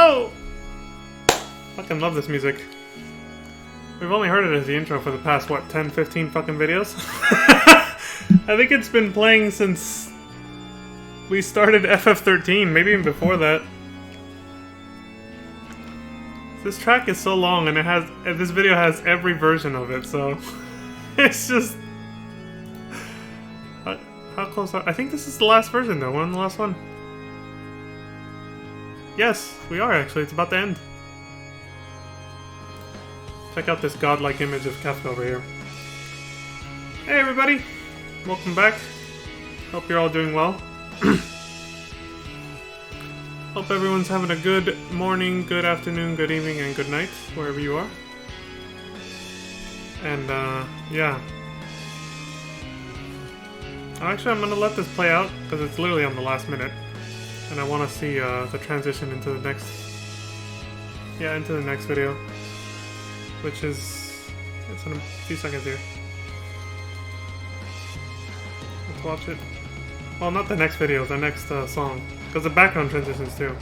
go! Fucking love this music. We've only heard it as the intro for the past, what, 10, 15 fucking videos? I think it's been playing since we started FF13, maybe even before that. This track is so long, and this video has every version of it, so it's just... How close are... I think this is the last version, though. We're on the last one. Yes, we are, actually. It's about to end. Check out this godlike image of Kefka over here. Hey, everybody! Welcome back. Hope you're all doing well. Hope everyone's having a good morning, good afternoon, good evening, and good night, wherever you are. And, yeah. Actually, I'm gonna let this play out, because it's literally on the last minute. And I want to see, the transition into the next... Yeah, into the next video. Which is... It's in a few seconds here. Let's watch it. Well, not the next video, the next, song. Because the background transitions, too.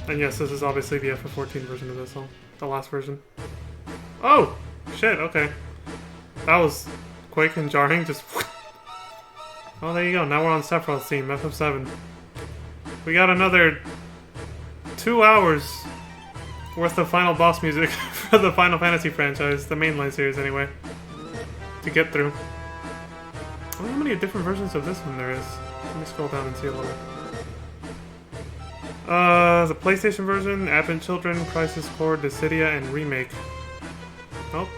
And yes, this is obviously the FF14 version of this song. The last version. Oh! Shit, okay. That was quick and jarring, just... Oh, there you go. Now we're on Sephiroth's theme, FF7. We got another 2 hours worth of final boss music for the Final Fantasy franchise, the mainline series anyway, to get through. I wonder how many different versions of this one there is. Let me scroll down and see a little. The PlayStation version, Advent Children, Crisis Core, Dissidia, and Remake. Oh.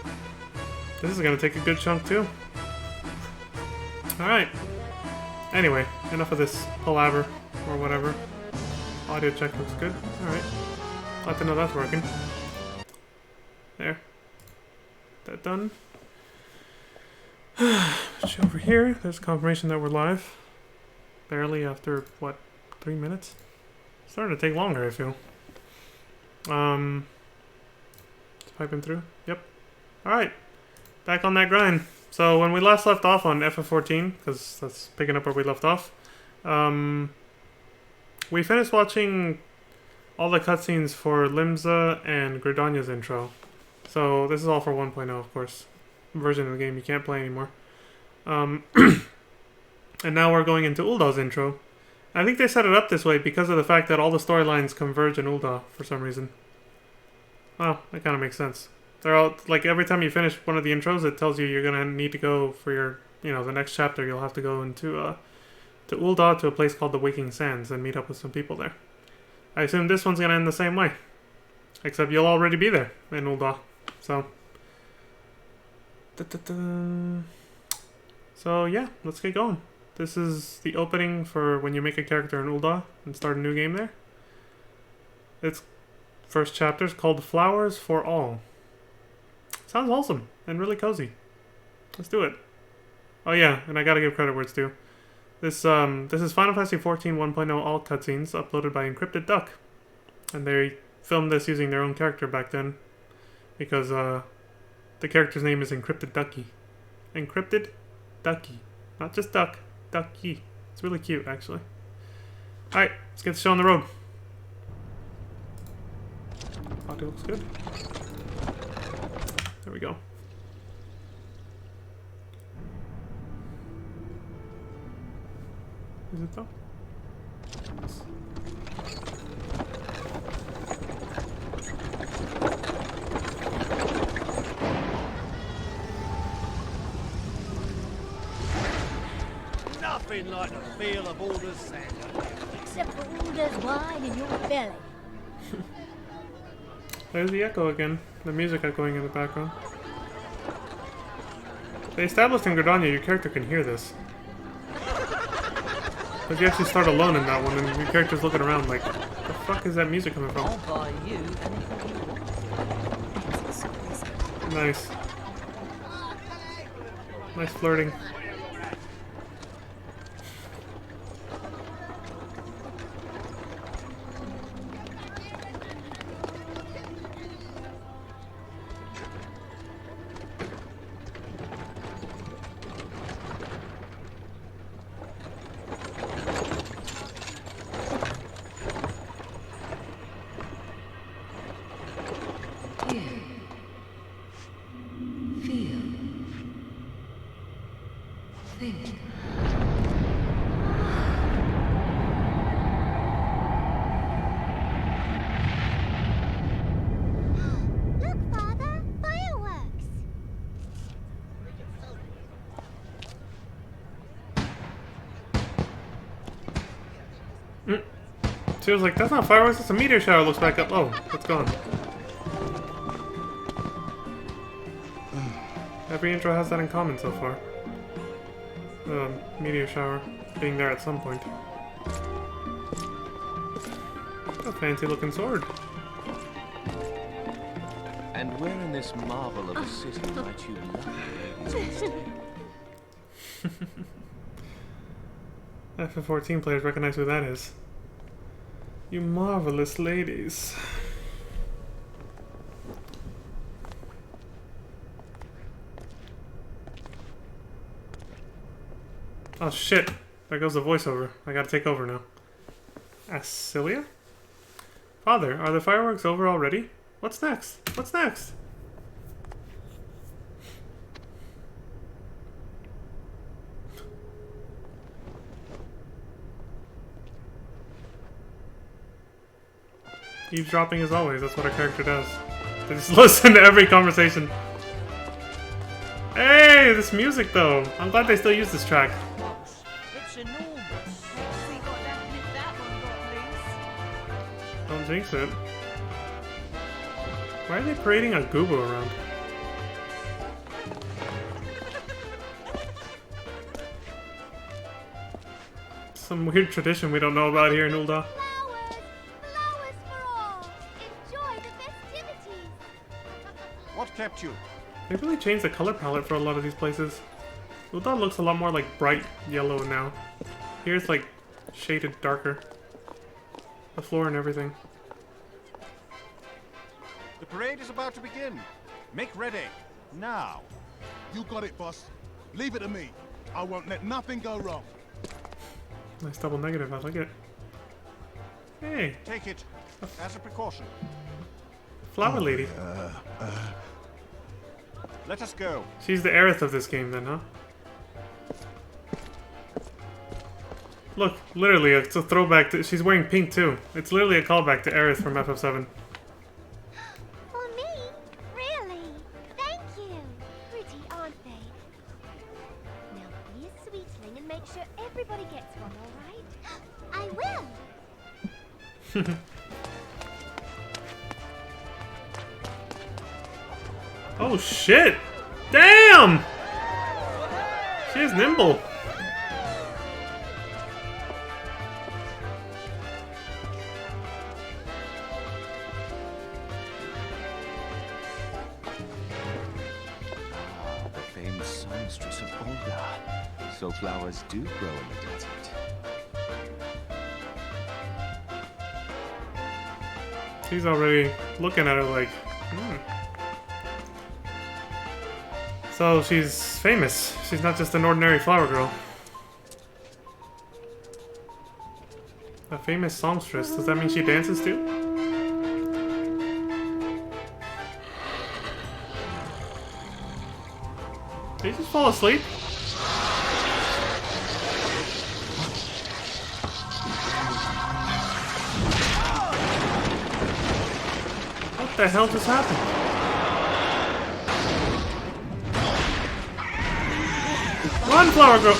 This is gonna take a good chunk too. Alright. Anyway, enough of this palaver, or whatever. Audio check looks good. Alright. Glad to know that's working. There. That done. Over here, there's confirmation that we're live. Barely after, what, 3 minutes? It's starting to take longer, I feel. It's piping through. Yep. Alright. Back on that grind. So when we last left off on FF14, because that's picking up where we left off, we finished watching all the cutscenes for Limsa and Gridania's intro. So this is all for 1.0, of course. Version of the game you can't play anymore. And now we're going into Uldah's intro. I think they set it up this way because of the fact that all the storylines converge in Uldah for some reason. Well, that kind of makes sense. They're all, like, every time you finish one of the intros, it tells you you're gonna need to go for your, you know, the next chapter. You'll have to go into, to Uldah, to a place called the Waking Sands, and meet up with some people there. I assume this one's gonna end the same way. Except you'll already be there in Uldah. So... So, yeah, let's get going. This is the opening for when you make a character in Uldah and start a new game there. Its first chapter is called Flowers for All. Sounds awesome and really cozy. Let's do it. Oh yeah, and I gotta give credit where it's due. This is Final Fantasy XIV 1.0 all cutscenes uploaded by Encrypted Duck. And they filmed this using their own character back then. Because, the character's name is Encrypted Ducky. Encrypted Ducky. Not just Duck, Ducky. It's really cute, actually. Alright, let's get the show on the road. Audio looks good. There we go. Is it though? Yes. Nothing like the feel of Uldah's sand. Except for Uldah's wine in your belly. There's the echo again. The music echoing in the background. They established in Gridania your character can hear this. But you actually start alone in that one and your character's looking around like, the fuck is that music coming from? I'll buy you anything you want. Nice. Nice flirting. She was like, that's not fireworks, it's a meteor shower. Looks back up. Oh, it's gone. Every intro has that in common so far. The meteor shower being there at some point. A fancy looking sword. And where in this marvel of a city might you love? FF14 players recognize who that is. You marvelous ladies. Oh shit, there goes the voiceover. I gotta take over now. Asilia? Father, are the fireworks over already? What's next? What's next? Eavesdropping as always, that's what our character does. They just listen to every conversation. Hey, this music though. I'm glad they still use this track. It's enormous. See what happened if that one got loose. Don't jinx it. Why are they parading a Goobo around? Some weird tradition we don't know about here in Ul'dah. Flowers! Flowers for all! Enjoy the festivities! What kept you? They really changed the color palette for a lot of these places. Ul'dah looks a lot more like bright yellow now. Here it's like shaded darker. The floor and everything. The parade is about to begin. Make ready. Now. You got it, boss. Leave it to me. I won't let nothing go wrong. Nice double negative, I like it. Hey, Take it as a precaution. flower lady. Let us go. She's the Aerith of this game then, huh? Look, literally, it's a throwback to... She's wearing pink too. It's literally a callback to Aerith from FF7. For me? Really? Thank you! Pretty, aren't they? Now be a sweetling and make sure everybody gets one, alright? I will! Oh shit! Damn! She is nimble. The famed songstress of Ul'dah. So flowers do grow in the desert. She's already looking at her like, hmm. So she's famous. She's not just an ordinary flower girl. A famous songstress. Does that mean she dances too? Did he just fall asleep? What the hell just happened? Run, flower girl!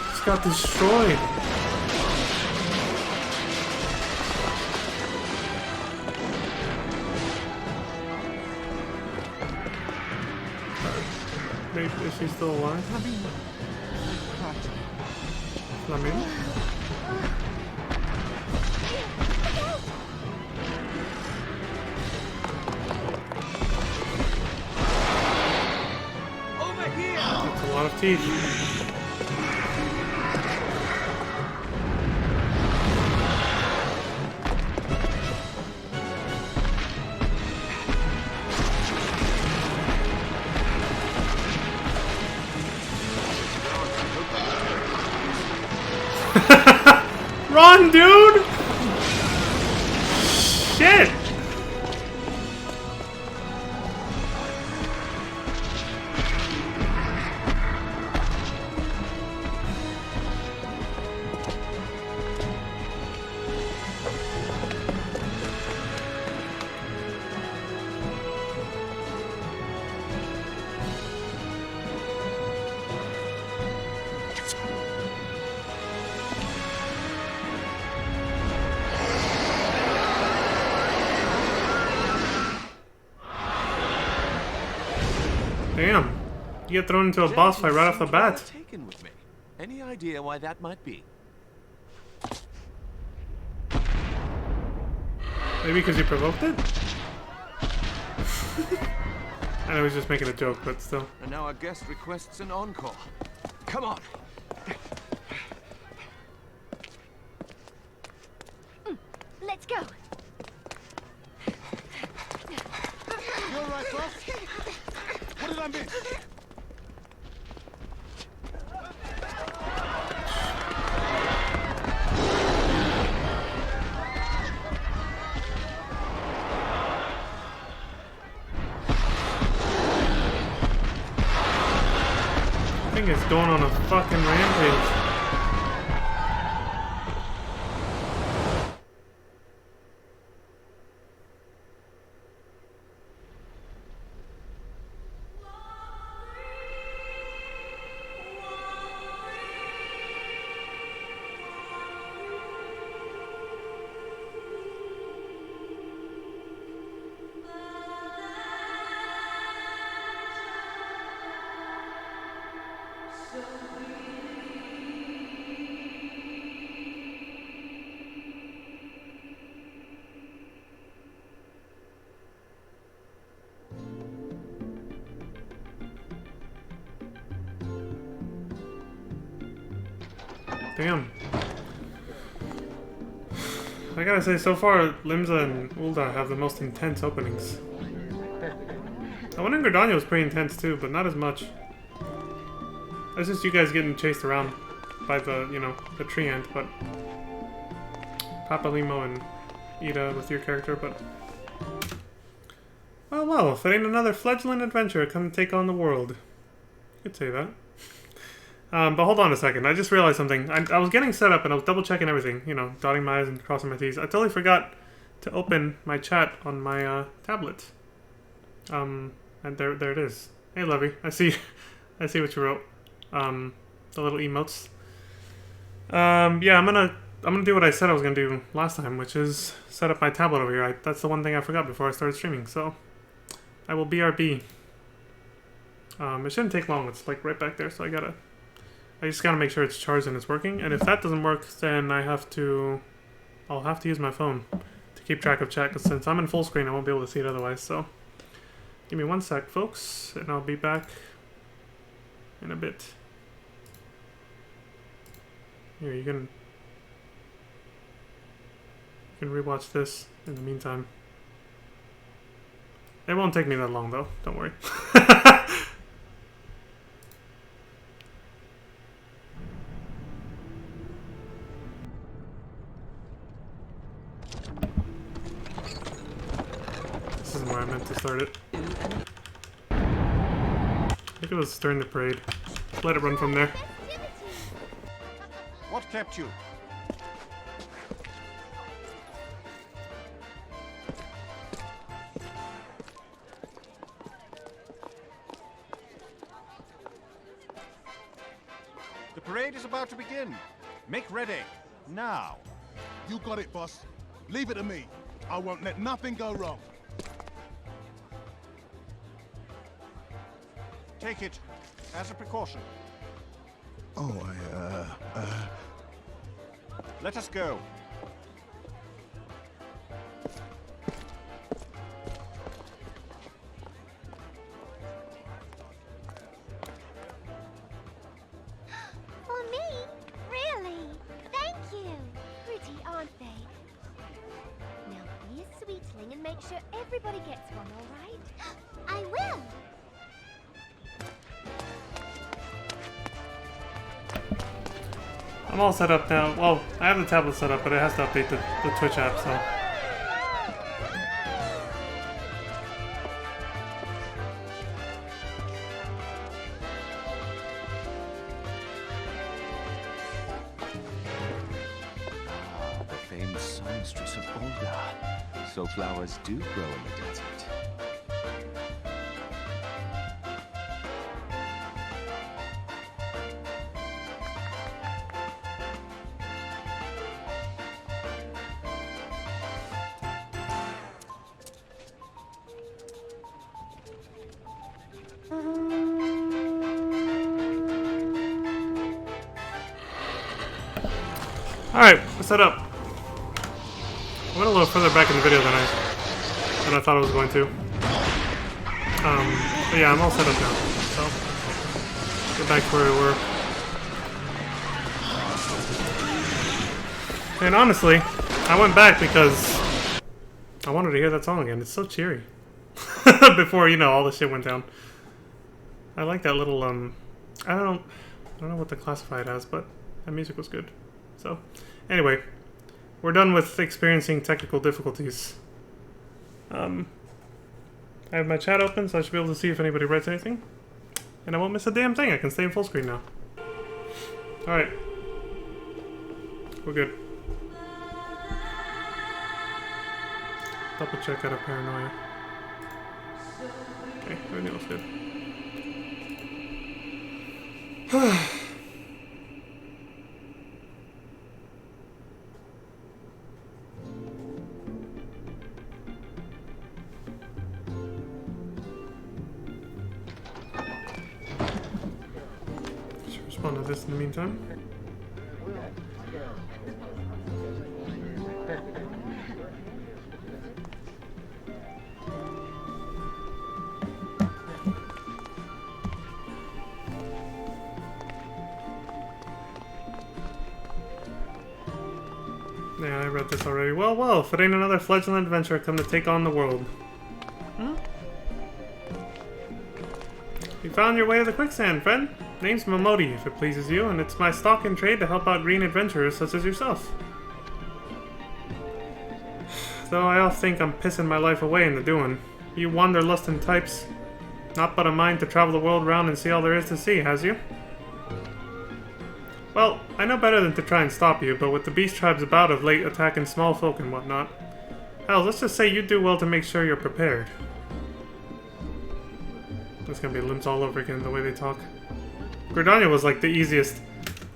Just got destroyed. Maybe is she still alive? Flamin? Over here! That's a lot of teeth. Run, dude! Shit! You get thrown into a boss fight right off the bat. Taken with me. Any idea why that might be? Maybe because you provoked it? I know he's just making a joke, but still. And now our guest requests an encore. Come on. Let's go. You all right, boss? What did I miss? Thing is going on a fucking rampage. Damn. I gotta say, so far, Limsa and Ul'dah have the most intense openings. The one in Gridania was pretty intense too, but not as much. That's just you guys getting chased around by the, you know, the tree ant, but... Papalimo and Ida with your character, but... Well, if it ain't another fledgling adventure, come take on the world. You could say that. But hold on a second, I just realized something. I was getting set up and I was double checking everything, you know, dotting my I's and crossing my T's. I totally forgot to open my chat on my tablet. And there it is. Hey Levy, I see what you wrote. The little emotes. Yeah, I'm gonna do what I said I was gonna do last time, which is set up my tablet over here. That's the one thing I forgot before I started streaming, so I will BRB. It shouldn't take long, it's like right back there, so I just gotta make sure it's charged and it's working, and if that doesn't work, then I'll have to use my phone to keep track of chat, because since I'm in full screen, I won't be able to see it otherwise, so give me one sec, folks, and I'll be back in a bit. Here, you can rewatch this in the meantime. It won't take me that long, though, don't worry. This isn't where I meant to start it. I think it was during the parade. Let it run from there. What kept you? The parade is about to begin. Make ready. Now. You got it, boss. Leave it to me. I won't let nothing go wrong. Take it as a precaution. Oh, Let us go. For me? Really? Thank you. Pretty, aren't they? Now be a sweetling and make sure everybody gets one, all right? I will. I'm all set up now. Well, I have the tablet set up, but it has to update the Twitch app, so... The famed songstress of Ul'dah. So flowers do grow in the desert. Alright, let's set up. I went a little further back in the video than I thought I was going to. But yeah, I'm all set up now. So, get back to where we were. And honestly, I went back because I wanted to hear that song again. It's so cheery. Before, you know, all the shit went down. I like that little, I don't know what to classify it as, but that music was good. So, anyway, we're done with experiencing technical difficulties. I have my chat open, so I should be able to see if anybody writes anything. And I won't miss a damn thing. I can stay in full screen now. Alright. We're good. Double check out of paranoia. Okay, everything looks good. Just respond to this in the meantime. Yeah, I read this already. Well, well, if it ain't another fledgling adventurer come to take on the world. Hmm? You found your way to the quicksand, friend. Name's Momodi, if it pleases you, and it's my stock in trade to help out green adventurers such as yourself. Though I all think I'm pissing my life away in the doing. You wanderlusting types. Not but a mind to travel the world round and see all there is to see, has you? Well, I know better than to try and stop you, but with the beast tribes about of late attacking small folk and whatnot, hell, let's just say you do well to make sure you're prepared. It's gonna be limbs all over again, the way they talk. Gridania was like the easiest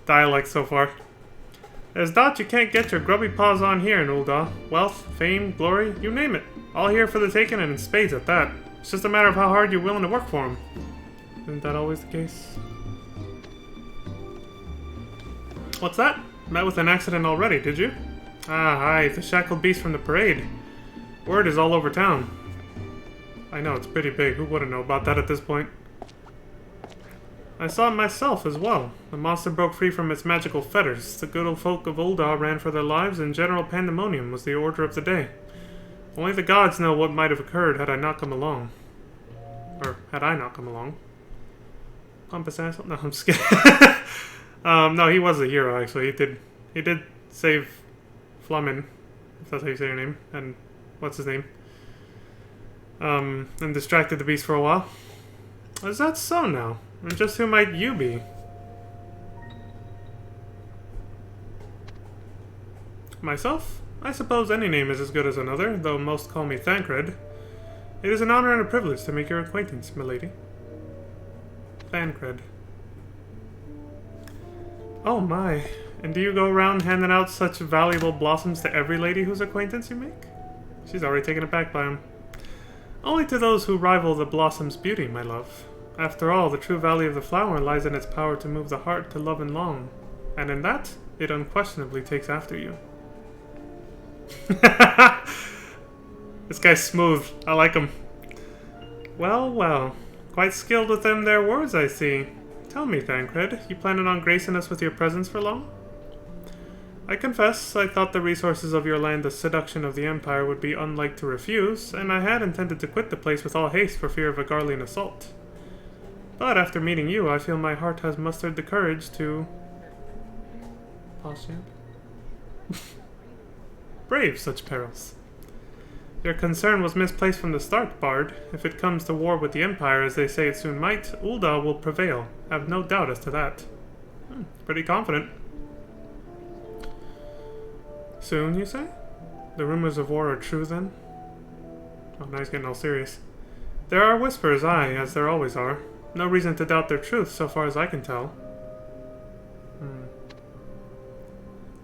dialect so far. There's doubt you can't get your grubby paws on here in Ul'dah. Wealth, fame, glory, you name it. All here for the taking and in spades at that. It's just a matter of how hard you're willing to work for them. Isn't that always the case? What's that? Met with an accident already, did you? Ah, aye, the shackled beast from the parade. Word is all over town. I know, it's pretty big. Who wouldn't know about that at this point? I saw it myself as well. The monster broke free from its magical fetters. The good old folk of Ul'dah ran for their lives, and general pandemonium was the order of the day. Only the gods know what might have occurred had I not come along. Or, had I not come along. Pompous asshole? No, I'm just kidding. No, he was a hero, actually. He did save Flamin, if that's how you say your name, and what's his name? And distracted the beast for a while. Is that so now? And just who might you be? Myself? I suppose any name is as good as another, though most call me Thancred. It is an honor and a privilege to make your acquaintance, milady. Thancred. Oh my. And do you go around handing out such valuable blossoms to every lady whose acquaintance you make? She's already taken aback by him. Only to those who rival the blossom's beauty, my love. After all, the true value of the flower lies in its power to move the heart to love and long. And in that, it unquestionably takes after you. This guy's smooth. I like him. Well, well. Quite skilled with them there words, I see. Tell me, Thancred, you planning on gracing us with your presence for long? I confess, I thought the resources of your land the seduction of the Empire would be unlike to refuse, and I had intended to quit the place with all haste for fear of a Garlean assault. But after meeting you, I feel my heart has mustered the courage to... brave such perils. Your concern was misplaced from the start, Bard. If it comes to war with the Empire, as they say it soon might, Ul'dah will prevail. I have no doubt as to that. Pretty confident. Soon, you say? The rumors of war are true, then? Oh, now he's getting all serious. There are whispers, aye, as there always are. No reason to doubt their truth, so far as I can tell.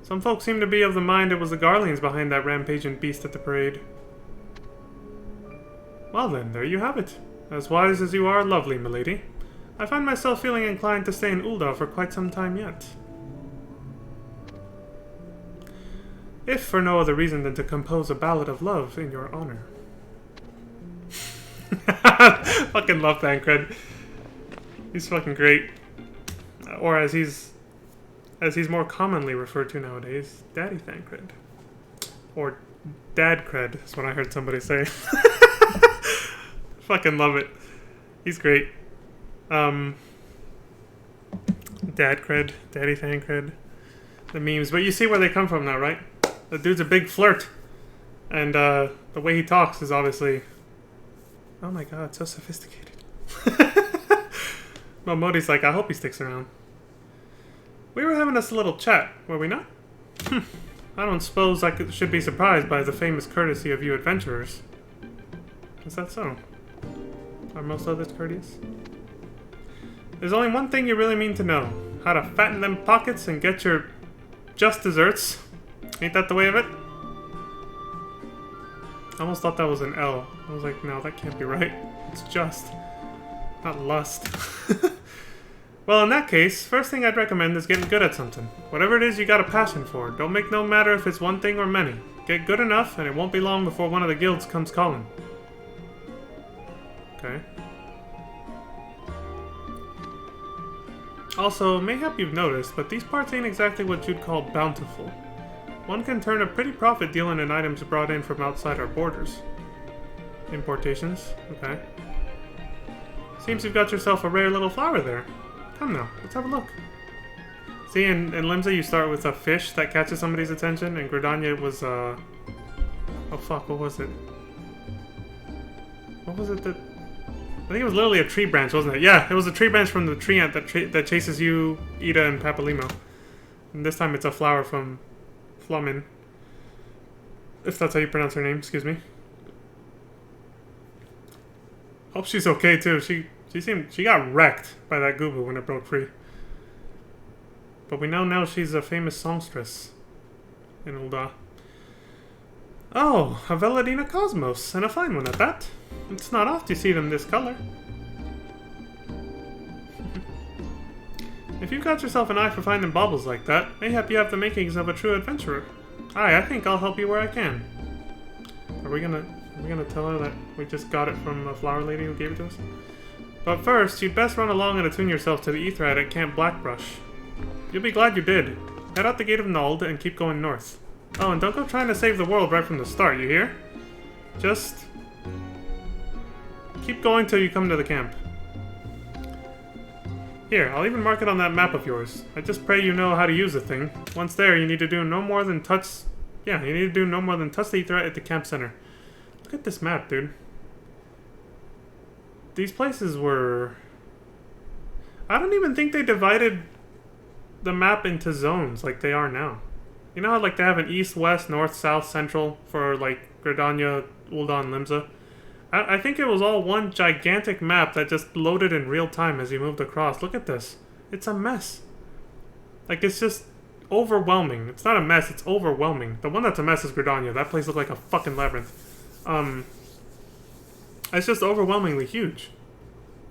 Some folks seem to be of the mind it was the Garleans behind that rampaging beast at the parade. Well then, there you have it. As wise as you are, lovely, milady. I find myself feeling inclined to stay in Ul'dah for quite some time yet. if for no other reason than to compose a ballad of love in your honor. Fucking love Thancred. He's fucking great. Or as he's more commonly referred to nowadays, Daddy Thancred. Or Dad Cred is what I heard somebody say. Fucking love it. He's great. Dad Cred, Daddy Thancred. The memes. But you see where they come from now, right? The dude's a big flirt. And the way he talks is obviously... Oh my god, so sophisticated. Well, Modi's like, I hope he sticks around. We were having us a little chat, were we not? I don't suppose I should be surprised by the famous courtesy of you adventurers. Is that so? Are most others courteous? There's only one thing you really mean to know. How to fatten them pockets and get your just desserts. Ain't that the way of it? I almost thought that was an L. I was like, no, that can't be right. It's just. Not lust. Well, in that case, first thing I'd recommend is getting good at something. Whatever it is you got a passion for, don't make no matter if it's one thing or many. Get good enough, and it won't be long before one of the guilds comes calling. Okay. Also, mayhap you've noticed, but these parts ain't exactly what you'd call bountiful. One can turn a pretty profit dealing in items brought in from outside our borders. Importations, okay. Seems you've got yourself a rare little flower there. Come now, let's have a look. See, in Limsa you start with a fish that catches somebody's attention, and Gridania was, oh fuck, what was it? What was it that... I think it was literally a tree branch, wasn't it? Yeah, it was a tree branch from the tree ant that chases you, Ida, and Papalimo. And this time it's a flower from Flumin. If that's how you pronounce her name, excuse me. Hope she's okay too. She got wrecked by that Gubu when it broke free. But we now she's a famous songstress in Ul'dah. Oh, a Veladina Cosmos, and a fine one at that. It's not oft you see them this color. If you've got yourself an eye for finding baubles like that, mayhap you have the makings of a true adventurer. Aye, I think I'll help you where I can. Are we gonna tell her that we just got it from a flower lady who gave it to us? But first, you'd best run along and attune yourself to the Aetheryte at Camp Blackbrush. You'll be glad you did. Head out the Gate of Nuld and keep going north. Oh, and don't go trying to save the world right from the start, you hear? Just... keep going till you come to the camp. Here, I'll even mark it on that map of yours. I just pray you know how to use the thing. Once there, you need to do no more than touch... yeah, you need to do no more than touch the Aetheryte at the camp center. Look at this map, dude. These places were... I don't even think they divided the map into zones like they are now. You know how like they have an east, west, north, south, central for like Gridania, Ul'dah, and Limsa? I think it was all one gigantic map that just loaded in real time as you moved across. Look at this. It's a mess. Like, it's just overwhelming. It's not a mess, it's overwhelming. The one that's a mess is Gridania. That place looked like a fucking labyrinth. It's just overwhelmingly huge.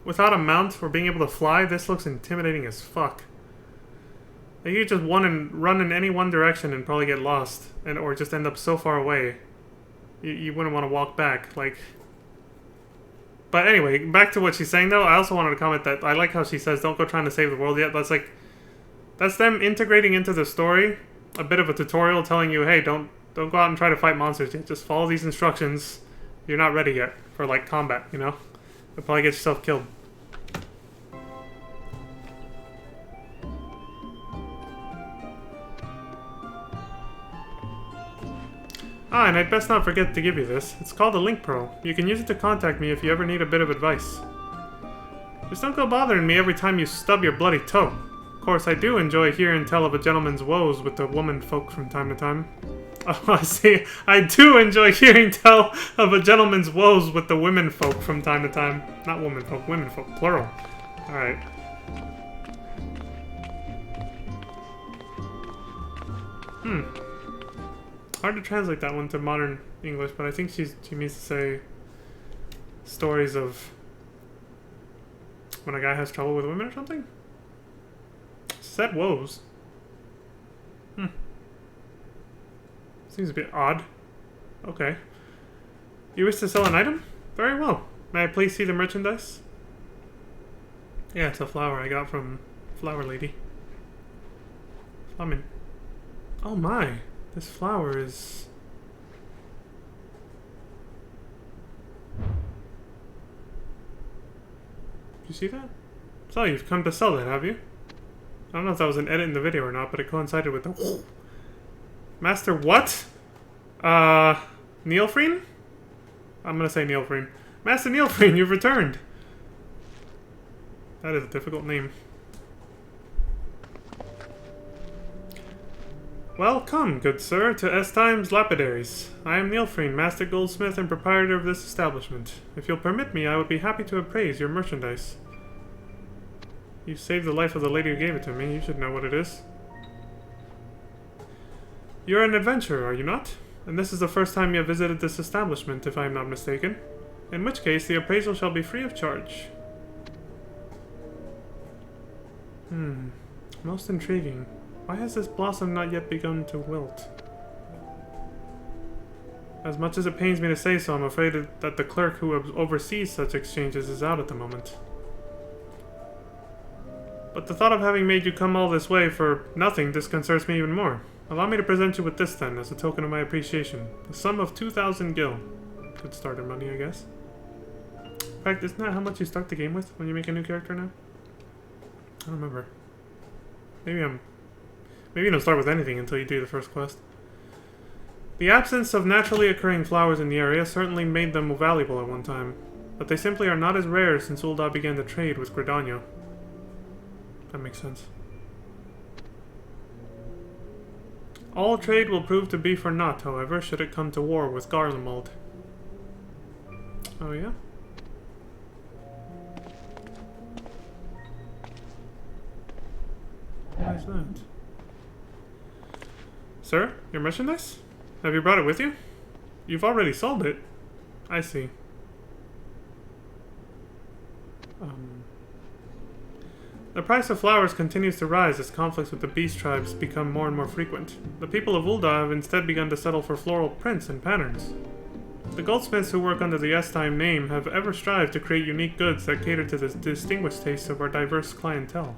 Without a mount or being able to fly, this looks intimidating as fuck. Like, you could just run in any one direction and probably get lost. Or just end up so far away. You wouldn't want to walk back. Like... But anyway, back to what she's saying though, I also wanted to comment that I like how she says, don't go trying to save the world yet. That's like... That's them integrating into the story a bit of a tutorial telling you, hey, don't go out and try to fight monsters yet. Just follow these instructions. You're not ready yet for, like, combat, you know? You'll probably get yourself killed. Ah, and I'd best not forget to give you this. It's called a Link Pearl. You can use it to contact me if you ever need a bit of advice. Just don't go bothering me every time you stub your bloody toe. Of course, I do enjoy hearing tell of a gentleman's woes with the woman folk from time to time. Oh, I see. I do enjoy hearing tell of a gentleman's woes with the women folk from time to time. Not women folk, women folk, plural. Alright. Hard to translate that one to modern English, but I think she means to say stories of when a guy has trouble with women or something? Said woes. Seems a bit odd. Okay. You wish to sell an item? Very well. May I please see the merchandise? Yeah, it's a flower I got from Flower Lady. Flamin. Oh my. This flower is... Did you see that? So you've come to sell that, have you? I don't know if that was an edit in the video or not, but it coincided with the... Master what? Neilfreen? I'm gonna say Neilfreen. Master Neilfreen, you've returned! That is a difficult name. Welcome, good sir, to S-Times Lapidaries. I am Neilfreen, Master Goldsmith and proprietor of this establishment. If you'll permit me, I would be happy to appraise your merchandise. You saved the life of the lady who gave it to me. You should know what it is. You're an adventurer, are you not? And this is the first time you have visited this establishment, if I am not mistaken. In which case, the appraisal shall be free of charge. Most intriguing. Why has this blossom not yet begun to wilt? As much as it pains me to say so, I'm afraid that the clerk who oversees such exchanges is out at the moment. But the thought of having made you come all this way for nothing disconcerts me even more. Allow me to present you with this then, as a token of my appreciation. The sum of 2,000 gil. Good starter money, I guess. In fact, isn't that how much you start the game with when you make a new character now? I don't remember. Maybe you don't start with anything until you do the first quest. The absence of naturally occurring flowers in the area certainly made them valuable at one time, but they simply are not as rare since Ul'dah began to trade with Gridania. That makes sense. All trade will prove to be for naught, however, should it come to war with Garlemald. Oh yeah? Why is that? Sir, your merchandise? Have you brought it with you? You've already sold it. I see. The price of flowers continues to rise as conflicts with the beast tribes become more and more frequent. The people of Ul'dah have instead begun to settle for floral prints and patterns. The goldsmiths who work under the S-Time name have ever strived to create unique goods that cater to the distinguished tastes of our diverse clientele.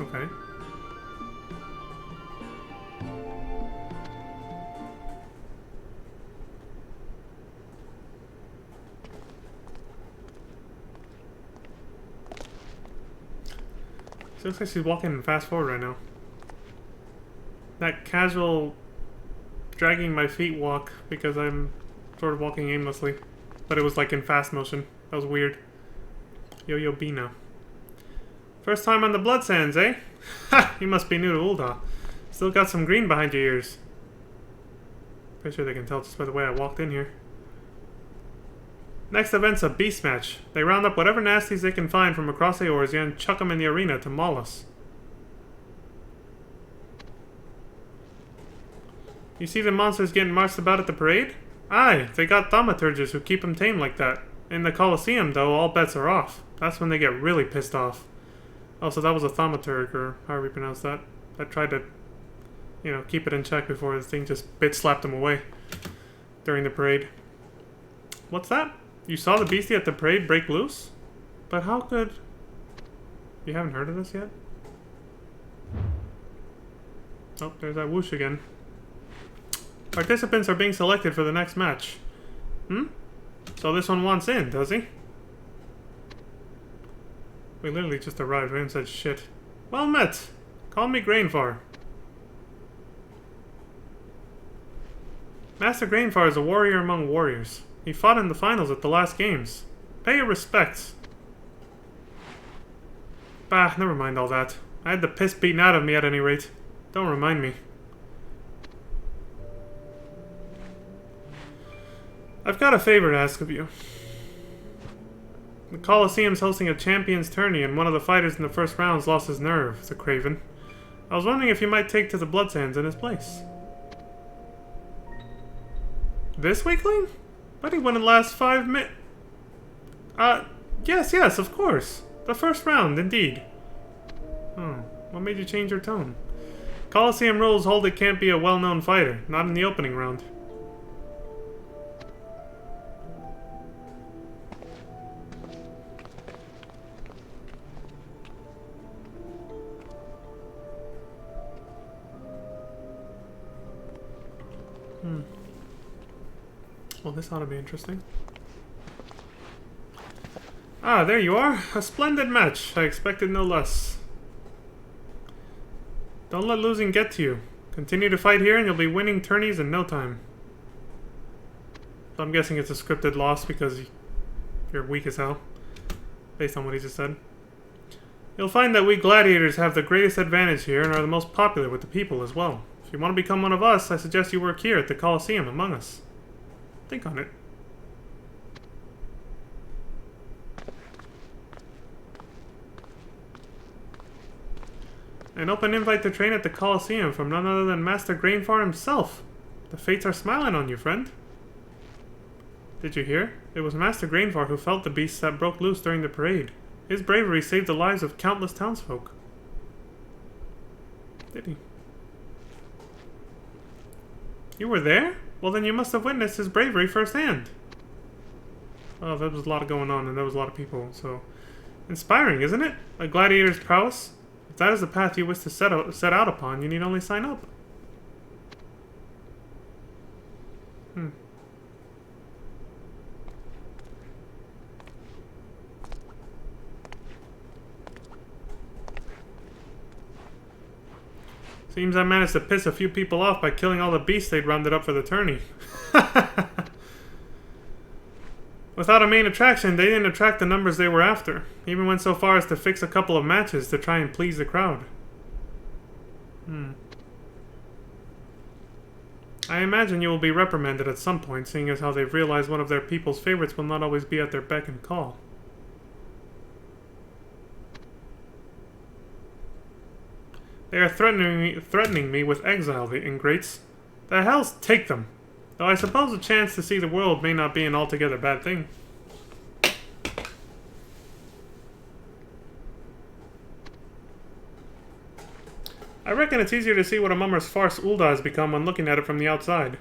Okay. She looks like she's walking in fast forward right now. That casual dragging my feet walk because I'm sort of walking aimlessly. But it was like in fast motion. That was weird. Yo-Yo Bina. First time on the Blood Sands, eh? Ha! You must be new to Ul'dah. Still got some green behind your ears. Pretty sure they can tell just by the way I walked in here. Next event's a beast match. They round up whatever nasties they can find from across Eorzea and chuck them in the arena to maul us. You see the monsters getting marched about at the parade? Aye, they got thaumaturges who keep them tame like that. In the Colosseum, though, all bets are off. That's when they get really pissed off. Oh, so that was a thaumaturg, or however you pronounce that. That tried to, you know, keep it in check before the thing just bitch-slapped them away during the parade. What's that? You saw the beastie at the parade break loose? But how could... You haven't heard of this yet? Oh, there's that whoosh again. Participants are being selected for the next match. So this one wants in, does he? We literally just arrived. We haven't said shit. Well met. Call me Grainfar. Master Grainfar is a warrior among warriors. He fought in the finals at the last games. Pay your respects. Bah, never mind all that. I had the piss beaten out of me at any rate. Don't remind me. I've got a favor to ask of you. The Colosseum's hosting a champions tourney and one of the fighters in the first rounds lost his nerve, the Craven. I was wondering if you might take to the Blood Sands in his place. This weakling? But he won in the last 5 minutes. Yes, of course. The first round, indeed. Oh, what made you change your tone? Colosseum rules hold it can't be a well-known fighter, not in the opening round. Well, this ought to be interesting. Ah, there you are. A splendid match. I expected no less. Don't let losing get to you. Continue to fight here and you'll be winning tourneys in no time. So I'm guessing it's a scripted loss because you're weak as hell. Based on what he just said. You'll find that we gladiators have the greatest advantage here and are the most popular with the people as well. If you want to become one of us, I suggest you work here at the Colosseum among us. Think on it. An open invite to train at the Colosseum from none other than Master Grainfar himself. The fates are smiling on you, friend. Did you hear? It was Master Grainfar who felt the beasts that broke loose during the parade. His bravery saved the lives of countless townsfolk. Did he? You were there? Well, then you must have witnessed his bravery firsthand. Oh, there was a lot going on, and there was a lot of people, so... Inspiring, isn't it? A gladiator's prowess? If that is the path you wish to set out upon, you need only sign up. Seems I managed to piss a few people off by killing all the beasts they'd rounded up for the tourney. Without a main attraction, they didn't attract the numbers they were after. Even went so far as to fix a couple of matches to try and please the crowd. I imagine you will be reprimanded at some point, seeing as how they've realized one of their people's favorites will not always be at their beck and call. They are threatening me with exile, the ingrates. The hells take them! Though I suppose a chance to see the world may not be an altogether bad thing. I reckon it's easier to see what a mummer's farce Ul'dah has become when looking at it from the outside.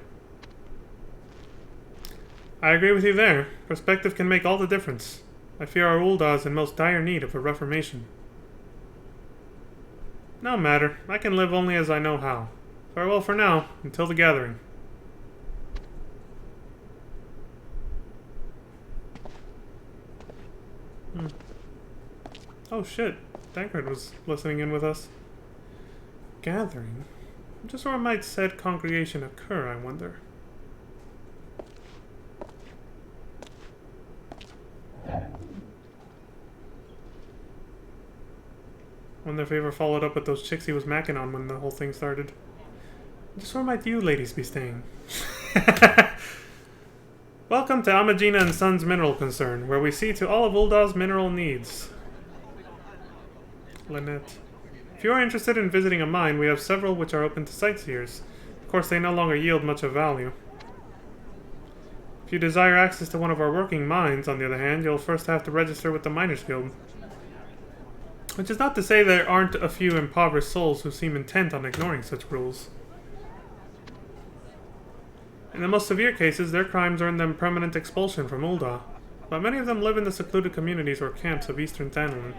I agree with you there. Perspective can make all the difference. I fear our Ul'dah is in most dire need of a reformation. No matter. I can live only as I know how. Farewell for now, until the gathering. Oh shit. Dankard was listening in with us. Gathering? Just where might said congregation occur, I wonder. Wonder if he ever followed up with those chicks he was macking on when the whole thing started. Just where might you ladies be staying? Welcome to Amagina and Sons Mineral Concern, where we see to all of Ul'dah's mineral needs. Lynette. If you are interested in visiting a mine, we have several which are open to sightseers. Of course, they no longer yield much of value. If you desire access to one of our working mines, on the other hand, you'll first have to register with the Miners Guild. Which is not to say there aren't a few impoverished souls who seem intent on ignoring such rules. In the most severe cases, their crimes earn them permanent expulsion from Ul'dah, but many of them live in the secluded communities or camps of eastern Thanalan.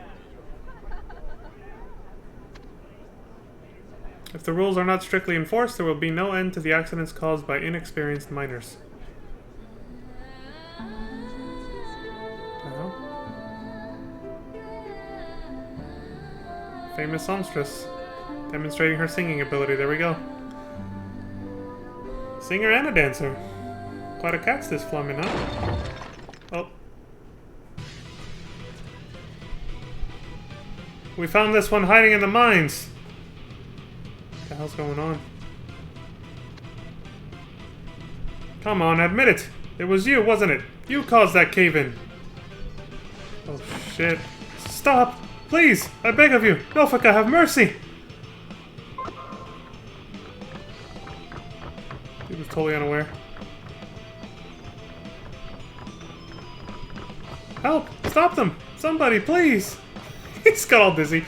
If the rules are not strictly enforced, there will be no end to the accidents caused by inexperienced miners. Famous songstress, demonstrating her singing ability. There we go. Singer and a dancer. Quite a catch this Flamin', huh? Oh. We found this one hiding in the mines. What the hell's going on? Come on, admit it. It was you, wasn't it? You caused that cave-in. Oh shit. Stop! Please! I beg of you! Nofika, have mercy! He was totally unaware. Help! Stop them! Somebody, please! He's got all dizzy.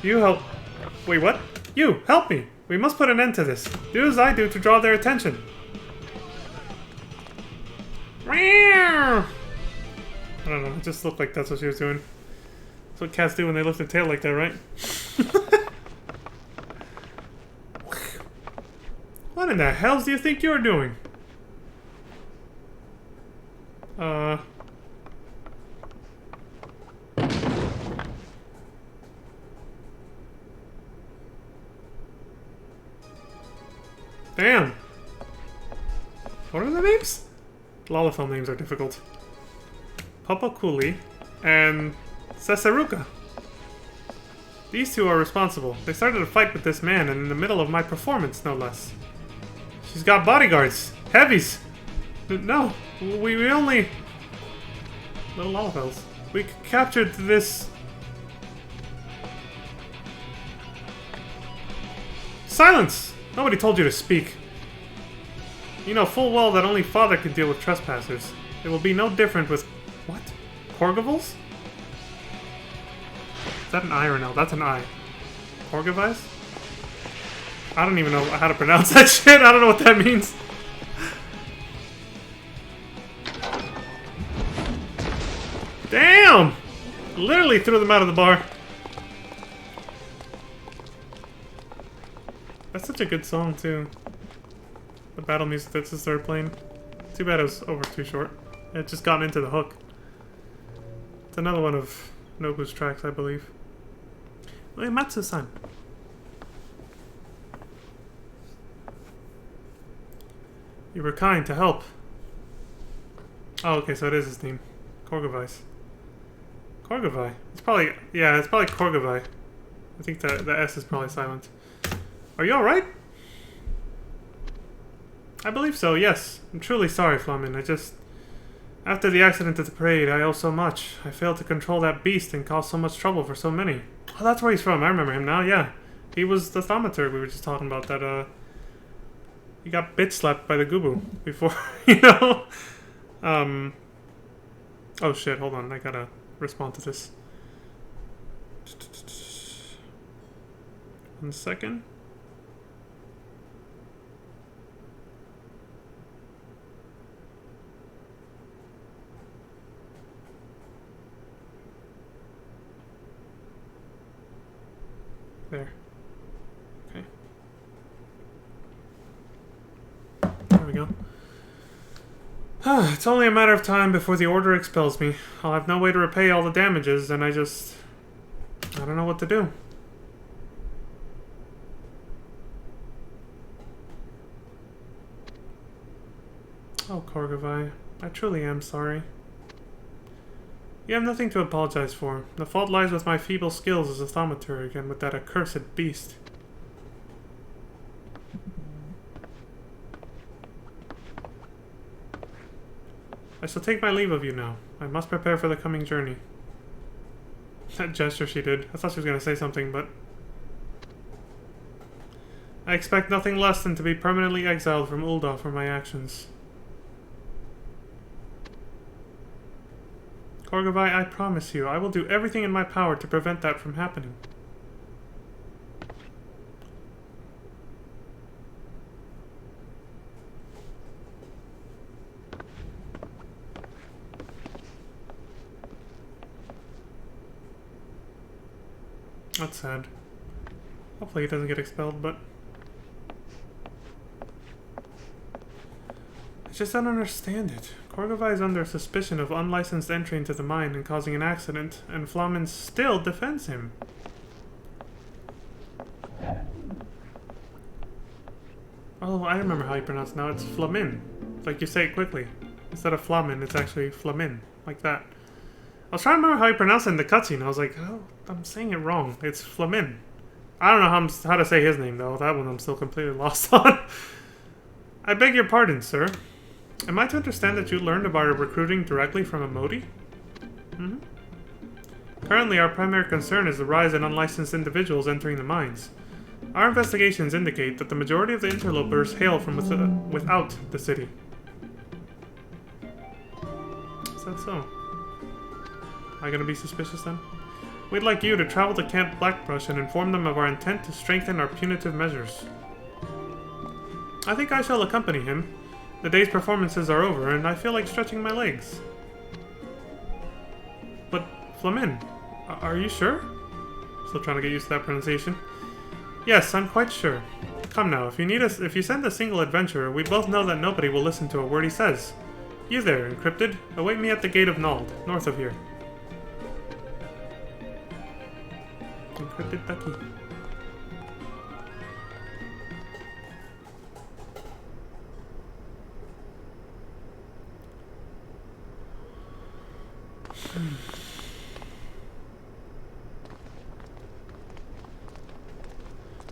You help... Wait, what? You! Help me! We must put an end to this. Do as I do to draw their attention. Meow. I don't know, it just looked like that's what she was doing. That's what cats do when they lift their tail like that, right? What in the hell do you think you're doing? Damn! What are the names? Lalafell names are difficult. Papa Cooley and Seseruka. These two are responsible. They started a fight with this man, and in the middle of my performance, no less. She's got bodyguards. Heavies. No, we only... Little Lalafells. We captured this... Silence! Nobody told you to speak. You know full well that only Father can deal with trespassers. It will be no different with... What? Korgavals? Is that an I or an L? That's an I. Korgavais? I don't even know how to pronounce that shit. I don't know what that means. Damn! Literally threw them out of the bar. That's such a good song, too. The battle music that's just started playing. Too bad it was over too short. It just got into the hook. It's another one of Nobu's tracks, I believe. Uematsu-san. You were kind to help. Oh, okay, so it is his name. Korgavais. Korgavai. It's probably... Yeah, it's probably Korgavai. I think the S is probably silent. Are you alright? I believe so, yes. I'm truly sorry, Flamin. I just... After the accident at the parade, I owe so much. I failed to control that beast and caused so much trouble for so many. Oh, that's where he's from. I remember him now, yeah. He was the thaumaturg we were just talking about, that, he got bitch-slapped by the Gubu before, you know? Oh shit, hold on. I gotta respond to this. 1 second. There. Okay. There we go. It's only a matter of time before the order expels me. I'll have no way to repay all the damages, and I don't know what to do. Oh, Korgavai, I truly am sorry. You have nothing to apologize for. The fault lies with my feeble skills as a thaumaturg and with that accursed beast. I shall take my leave of you now. I must prepare for the coming journey. That gesture she did. I thought she was going to say something, but... I expect nothing less than to be permanently exiled from Ul'dah for my actions. Korgavai, I promise you, I will do everything in my power to prevent that from happening. That's sad. Hopefully he doesn't get expelled, but... I just don't understand it. Korgavai is under suspicion of unlicensed entry into the mine and causing an accident, and Flamin still defends him. Oh, I remember how you pronounce it now. It's Flamin. Like you say it quickly. Instead of Flamin, it's actually Flamin. Like that. I was trying to remember how you pronounce it in the cutscene. I was like, oh, I'm saying it wrong. It's Flamin. I don't know how to say his name, though. That one I'm still completely lost on. I beg your pardon, sir. Am I to understand that you learned about our recruiting directly from Emodi? Mm-hmm. Currently, our primary concern is the rise in unlicensed individuals entering the mines. Our investigations indicate that the majority of the interlopers hail from without the city. Is that so? Am I gonna be suspicious then? We'd like you to travel to Camp Blackbrush and inform them of our intent to strengthen our punitive measures. I think I shall accompany him. The day's performances are over, and I feel like stretching my legs. But, Flamin, are you sure? Still trying to get used to that pronunciation. Yes, I'm quite sure. Come now, if you send a single adventurer, we both know that nobody will listen to a word he says. You there, Encrypted, await me at the gate of Nald, north of here. Encrypted Ducky.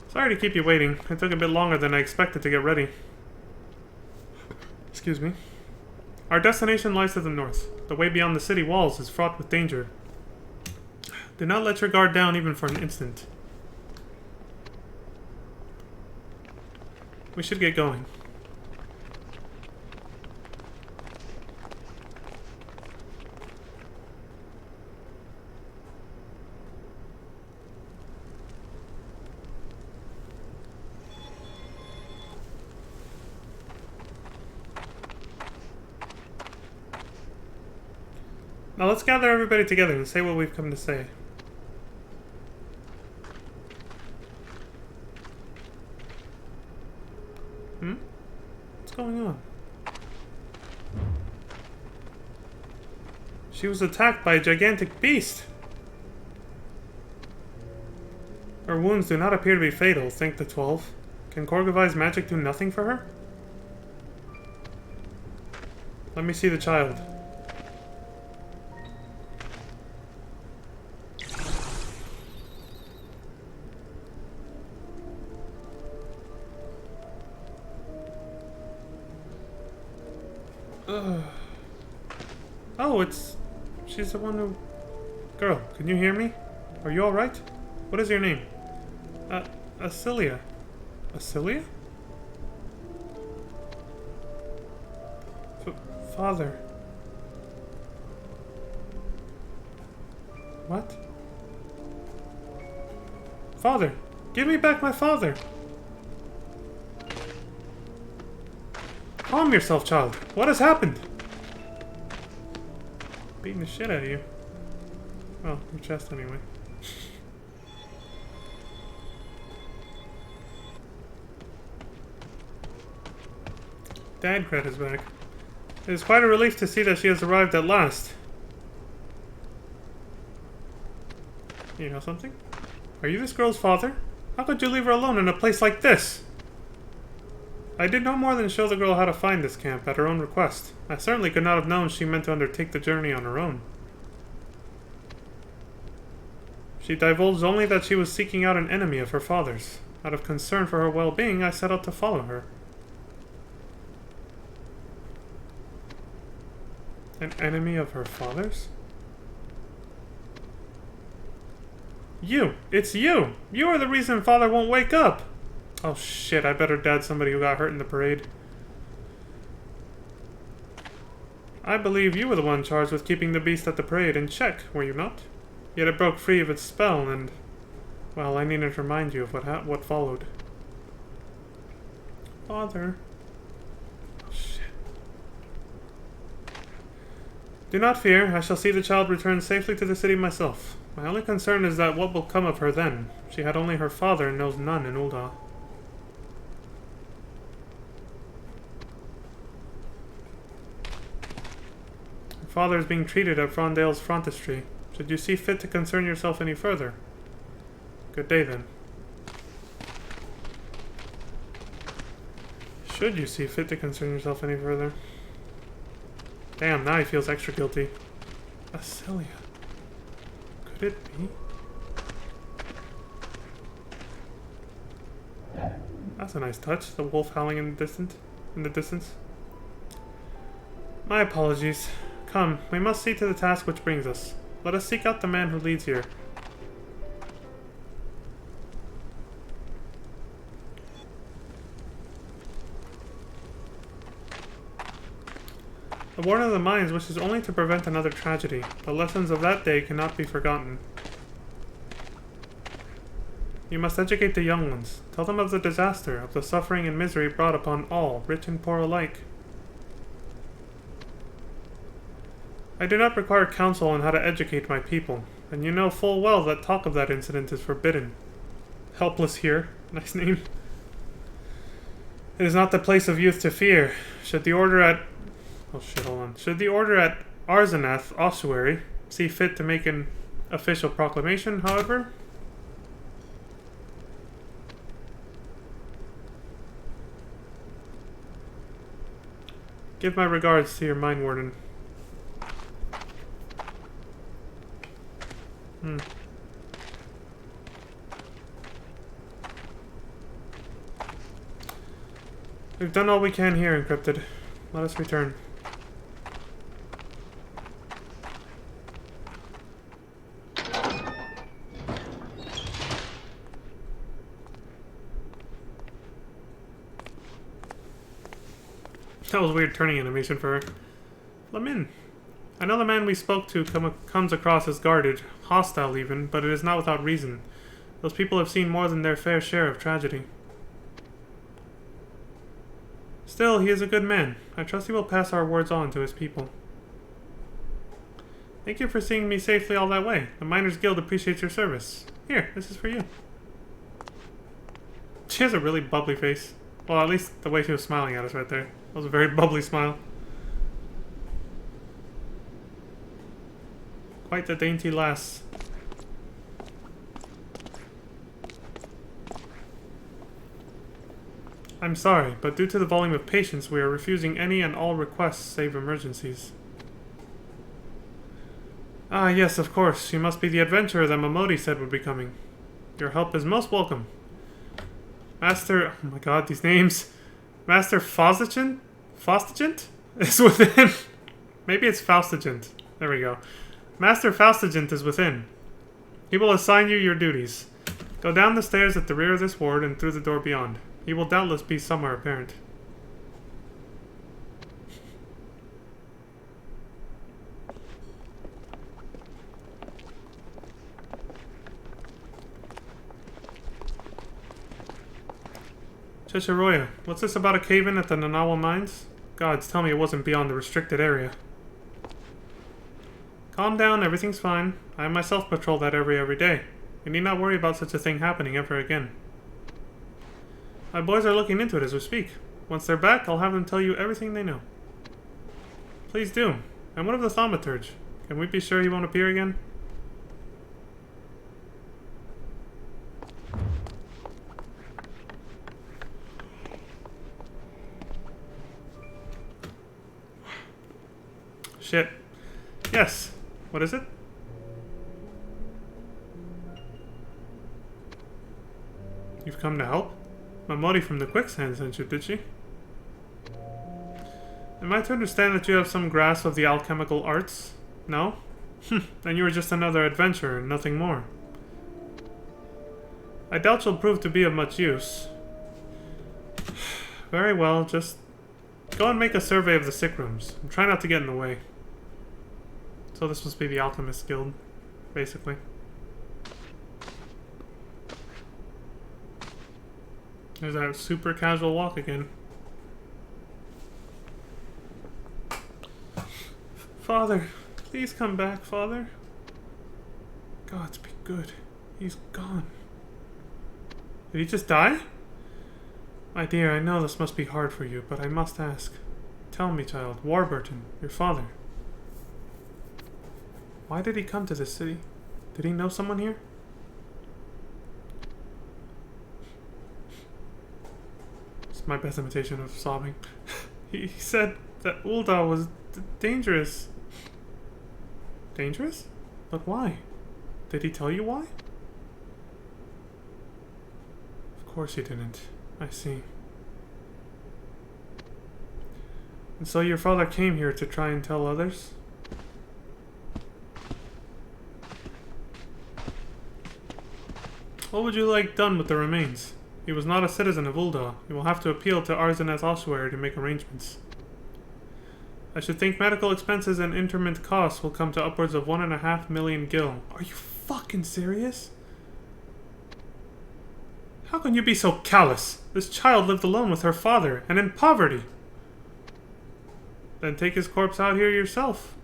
Sorry to keep you waiting. It took a bit longer than I expected to get ready. Excuse me. Our destination lies to the north. The way beyond the city walls is fraught with danger. Do not let your guard down even for an instant. We should get going. Now let's gather everybody together and say what we've come to say. What's going on? She was attacked by a gigantic beast! Her wounds do not appear to be fatal, think the 12. Can Korgavai's magic do nothing for her? Let me see the child. Oh, she's the one who... Girl, can you hear me? Are you alright? What is your name? Acilia. Acilia? Father. What? Father! Give me back my father! Calm yourself, child. What has happened? Beating the shit out of you. Well, your chest anyway. Dagcred is back. It is quite a relief to see that she has arrived at last. You know something? Are you this girl's father? How could you leave her alone in a place like this? I did no more than show the girl how to find this camp at her own request. I certainly could not have known she meant to undertake the journey on her own. She divulged only that she was seeking out an enemy of her father's. Out of concern for her well-being, I set out to follow her. An enemy of her father's? You! It's you! You are the reason father won't wake up! Oh shit, I better dad somebody who got hurt in the parade. I believe you were the one charged with keeping the beast at the parade in check, were you not? Yet it broke free of its spell and... well, I needn't remind you of what followed. Father... oh, shit. Do not fear, I shall see the child return safely to the city myself. My only concern is that what will come of her then. She had only her father and knows none in Ul'dah. Her father is being treated at Frondale's frontistry. Should you see fit to concern yourself any further? Good day then. Should you see fit to concern yourself any further? Damn, now he feels extra guilty. Acilia. Could it be? That's a nice touch, the wolf howling in the distance. My apologies. Come, we must see to the task which brings us. Let us seek out the man who leads here. The Warden of the Mines wishes only to prevent another tragedy. The lessons of that day cannot be forgotten. You must educate the young ones. Tell them of the disaster, of the suffering and misery brought upon all, rich and poor alike. I do not require counsel on how to educate my people, and you know full well that talk of that incident is forbidden. Helpless here. Nice name. It is not the place of youth to fear. Should the order at... Oh shit, hold on. Should the order at Arzanath Ossuary see fit to make an official proclamation, however... Give my regards to your Mind Warden. We've done all we can here, Encrypted. Let us return. That was a weird turning animation for her. Let me in. I know the man we spoke to comes across as guarded, hostile even, but it is not without reason. Those people have seen more than their fair share of tragedy. Still, he is a good man. I trust he will pass our words on to his people. Thank you for seeing me safely all that way. The Miners Guild appreciates your service. Here, this is for you. She has a really bubbly face. Well, at least the way she was smiling at us right there. That was a very bubbly smile. Quite the dainty lass. I'm sorry, but due to the volume of patients, we are refusing any and all requests save emergencies. Ah, yes, of course. You must be the adventurer that Momodi said would be coming. Your help is most welcome. Master... Oh my god, these names. Master Faustigent is within. Maybe it's Faustigent. There we go. Master Faustigent is within. He will assign you your duties. Go down the stairs at the rear of this ward and through the door beyond. He will doubtless be somewhere apparent. Chichiroya, what's this about a cave-in at the Nanawa Mines? Gods, tell me it wasn't beyond the restricted area. Calm down, everything's fine. I myself patrol that area every day. You need not worry about such a thing happening ever again. My boys are looking into it as we speak. Once they're back, I'll have them tell you everything they know. Please do. And what of the thaumaturge? Can we be sure he won't appear again? Shit. Yes. What is it? You've come to help? Momodi from the Quicksand sent you, did she? Am I to understand that you have some grasp of the alchemical arts? No? Then you are just another adventurer, nothing more. I doubt you'll prove to be of much use. Very well, just go and make a survey of the sick rooms. And try not to get in the way. So this must be the Alchemist Guild, basically. There's that super casual walk again. Father, please come back, Father. Gods be good. He's gone. Did he just die? My dear, I know this must be hard for you, but I must ask. Tell me, child, Warburton, your father. Why did he come to this city? Did he know someone here? It's my best imitation of sobbing. He said that Ul'dah was dangerous. Dangerous? But why? Did he tell you why? Of course he didn't. I see. And so your father came here to try and tell others? What would you like done with the remains? He was not a citizen of Ul'dah. You will have to appeal to Arzanath Ossuary to make arrangements. I should think medical expenses and interment costs will come to upwards of 1.5 million gil. Are you fucking serious? How can you be so callous? This child lived alone with her father, and in poverty. Then take his corpse out here yourself.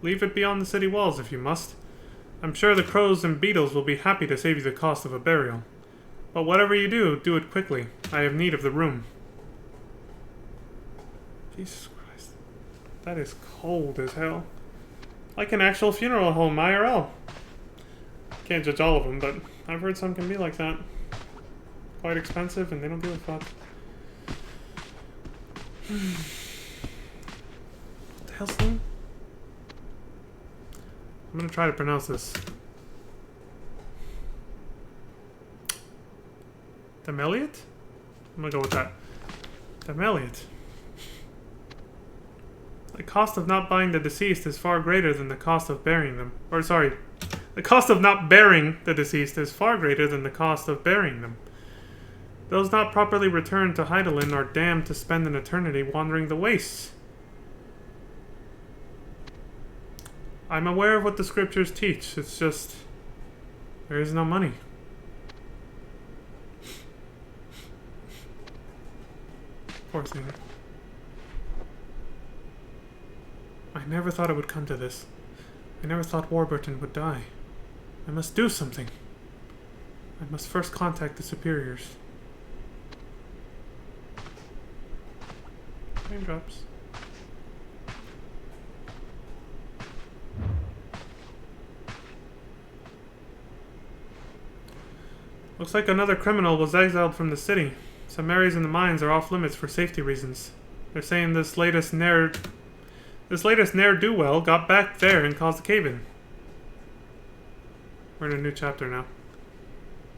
Leave it beyond the city walls if you must. I'm sure the crows and beetles will be happy to save you the cost of a burial. But whatever you do, do it quickly. I have need of the room. Jesus Christ. That is cold as hell. Like an actual funeral home, IRL. Can't judge all of them, but I've heard some can be like that. Quite expensive, and they don't give a fuck. What the hell's the name? I'm gonna try to pronounce this. Demeliot? I'm gonna go with that. Demeliot. The cost of not buying the deceased is far greater than the cost of burying them. Or, sorry. The cost of not burying the deceased is far greater than the cost of burying them. Those not properly returned to Hydaelyn are damned to spend an eternity wandering the wastes. I'm aware of what the scriptures teach. It's just... there is no money. Poor thing. I never thought it would come to this. I never thought Warburton would die. I must do something. I must first contact the superiors. Raindrops. Looks like another criminal was exiled from the city. Some areas in the mines are off limits for safety reasons. They're saying this latest ne'er-do-well got back there and caused a cave-in. We're in a new chapter now,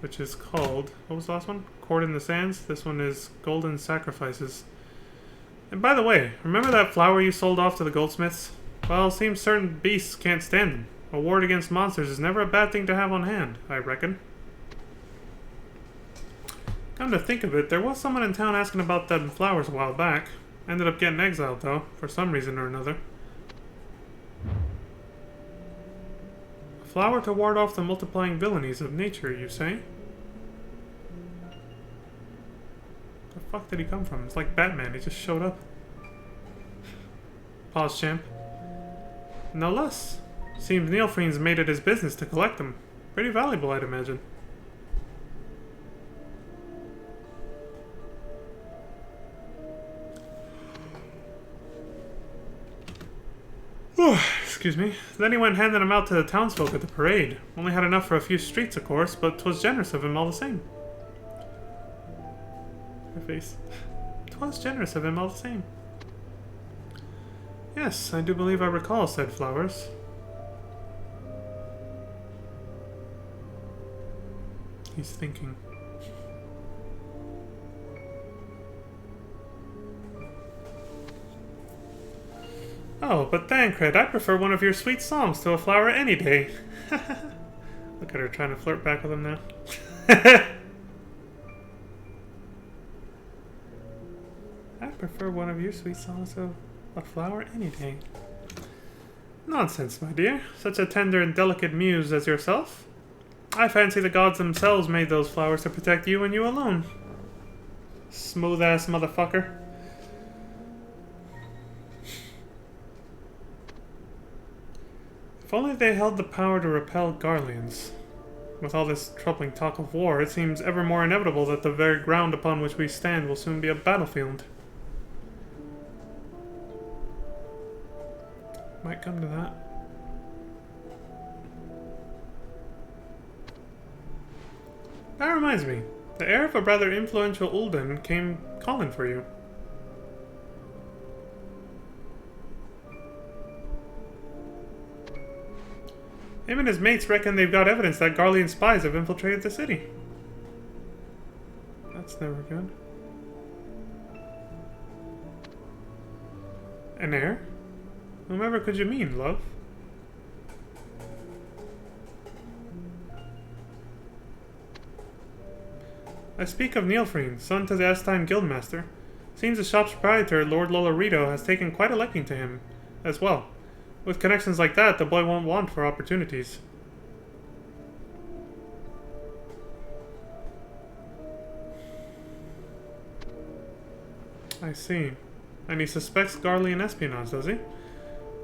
which is called, what was the last one? Court in the Sands. This one is Golden Sacrifices. And by the way, remember that flower you sold off to the goldsmiths? Well, it seems certain beasts can't stand them. A ward against monsters is never a bad thing to have on hand, I reckon. Come to think of it, there was someone in town asking about them flowers a while back. Ended up getting exiled, though, for some reason or another. A flower to ward off the multiplying villainies of nature, you say? The fuck did he come from? It's like Batman, he just showed up. Pause, champ. No less. Seems Neilfriend's made it his business to collect them. Pretty valuable, I'd imagine. Excuse me. Then he went handing them out to the townsfolk at the parade. Only had enough for a few streets, of course, but 'twas generous of him all the same. Her face. 'Twas generous of him all the same. Yes, I do believe I recall, said Flowers. He's thinking. Oh, but Thancred, I prefer one of your sweet songs to a flower any day. Look at her trying to flirt back with him now. I prefer one of your sweet songs to a flower any day. Nonsense, my dear. Such a tender and delicate muse as yourself. I fancy the gods themselves made those flowers to protect you and you alone. Smooth-ass motherfucker. If only they held the power to repel Garleans. With all this troubling talk of war, it seems ever more inevitable that the very ground upon which we stand will soon be a battlefield. Might come to that. That reminds me. The heir of a rather influential Ulden came calling for you. Him and his mates reckon they've got evidence that Garlean spies have infiltrated the city. That's never good. An heir? Whomever could you mean, love? I speak of Neilfriend, son to the Estine Guildmaster. Seems the shop's proprietor, Lord Lolorito, has taken quite a liking to him as well. With connections like that, the boy won't want for opportunities. I see. And he suspects Garlean espionage, does he?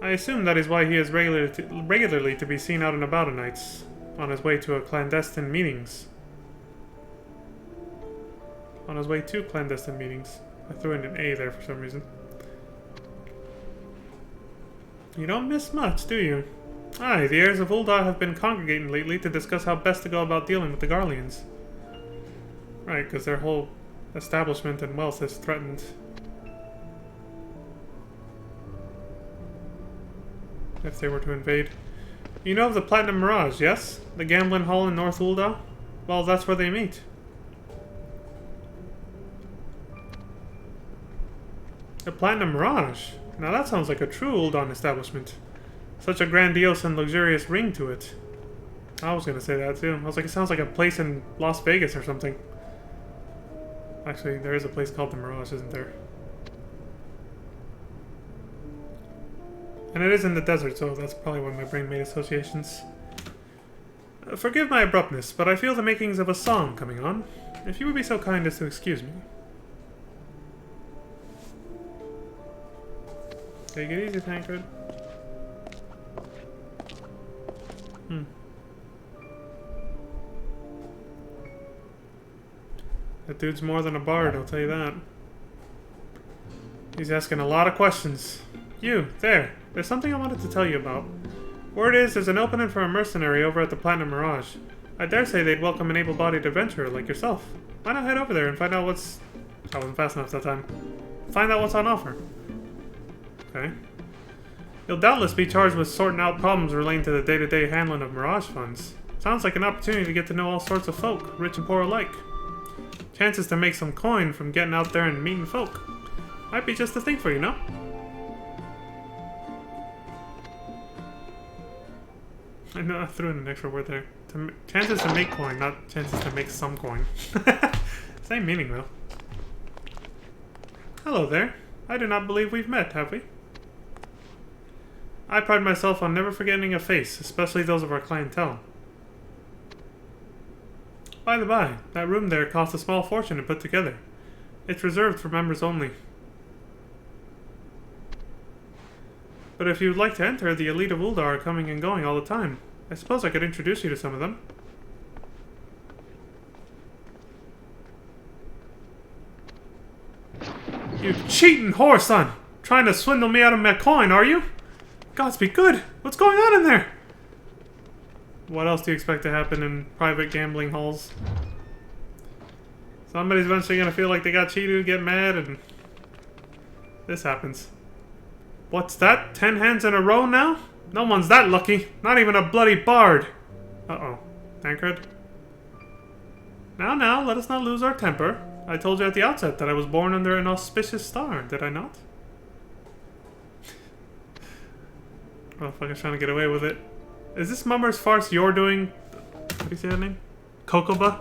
I assume that is why he is regularly to be seen out and about at nights, on his way to clandestine meetings. On his way to clandestine meetings. I threw in an A there for some reason. You don't miss much, do you? Aye, the heirs of Ul'dah have been congregating lately to discuss how best to go about dealing with the Garleans. Right, because their whole establishment and wealth is threatened. If they were to invade. You know of the Platinum Mirage, yes? The gambling hall in North Ul'dah? Well, that's where they meet. The Platinum Mirage? Now that sounds like a true Ul'dah establishment. Such a grandiose and luxurious ring to it. I was gonna say that too. I was like, it sounds like a place in Las Vegas or something. Actually, there is a place called the Mirage, isn't there? And it is in the desert, so that's probably why my brain made associations. Forgive my abruptness, but I feel the makings of a song coming on. If you would be so kind as to excuse me. Take it easy, Tancred. That dude's more than a bard, I'll tell you that. He's asking a lot of questions. You, there. There's something I wanted to tell you about. Word is, there's an opening for a mercenary over at the Platinum Mirage. I dare say they'd welcome an able-bodied adventurer like yourself. Why not head over there and find out what's... I wasn't fast enough that time. Find out what's on offer. Okay. You'll doubtless be charged with sorting out problems relating to the day-to-day handling of Mirage funds. Sounds like an opportunity to get to know all sorts of folk, rich and poor alike. Chances to make some coin from getting out there and meeting folk. Might be just the thing for you, no? I know, I threw in an extra word there. Chances to make coin, not chances to make some coin. Same meaning, though. Hello there. I do not believe we've met, have we? I pride myself on never forgetting a face, especially those of our clientele. By the by, that room there cost a small fortune to put together. It's reserved for members only. But if you'd like to enter, the elite of Ul'dah are coming and going all the time. I suppose I could introduce you to some of them. You cheating whore son! Trying to swindle me out of my coin, are you? Gods be good! What's going on in there? What else do you expect to happen in private gambling halls? Somebody's eventually gonna feel like they got cheated, get mad, and... this happens. What's that? 10 hands in a row now? No one's that lucky. Not even a bloody bard. Uh-oh. Tancred? Now, let us not lose our temper. I told you at the outset that I was born under an auspicious star, did I not? Motherfucker's trying to get away with it. Is this Mummer's farce you're doing? What do you say that name? Kokoba?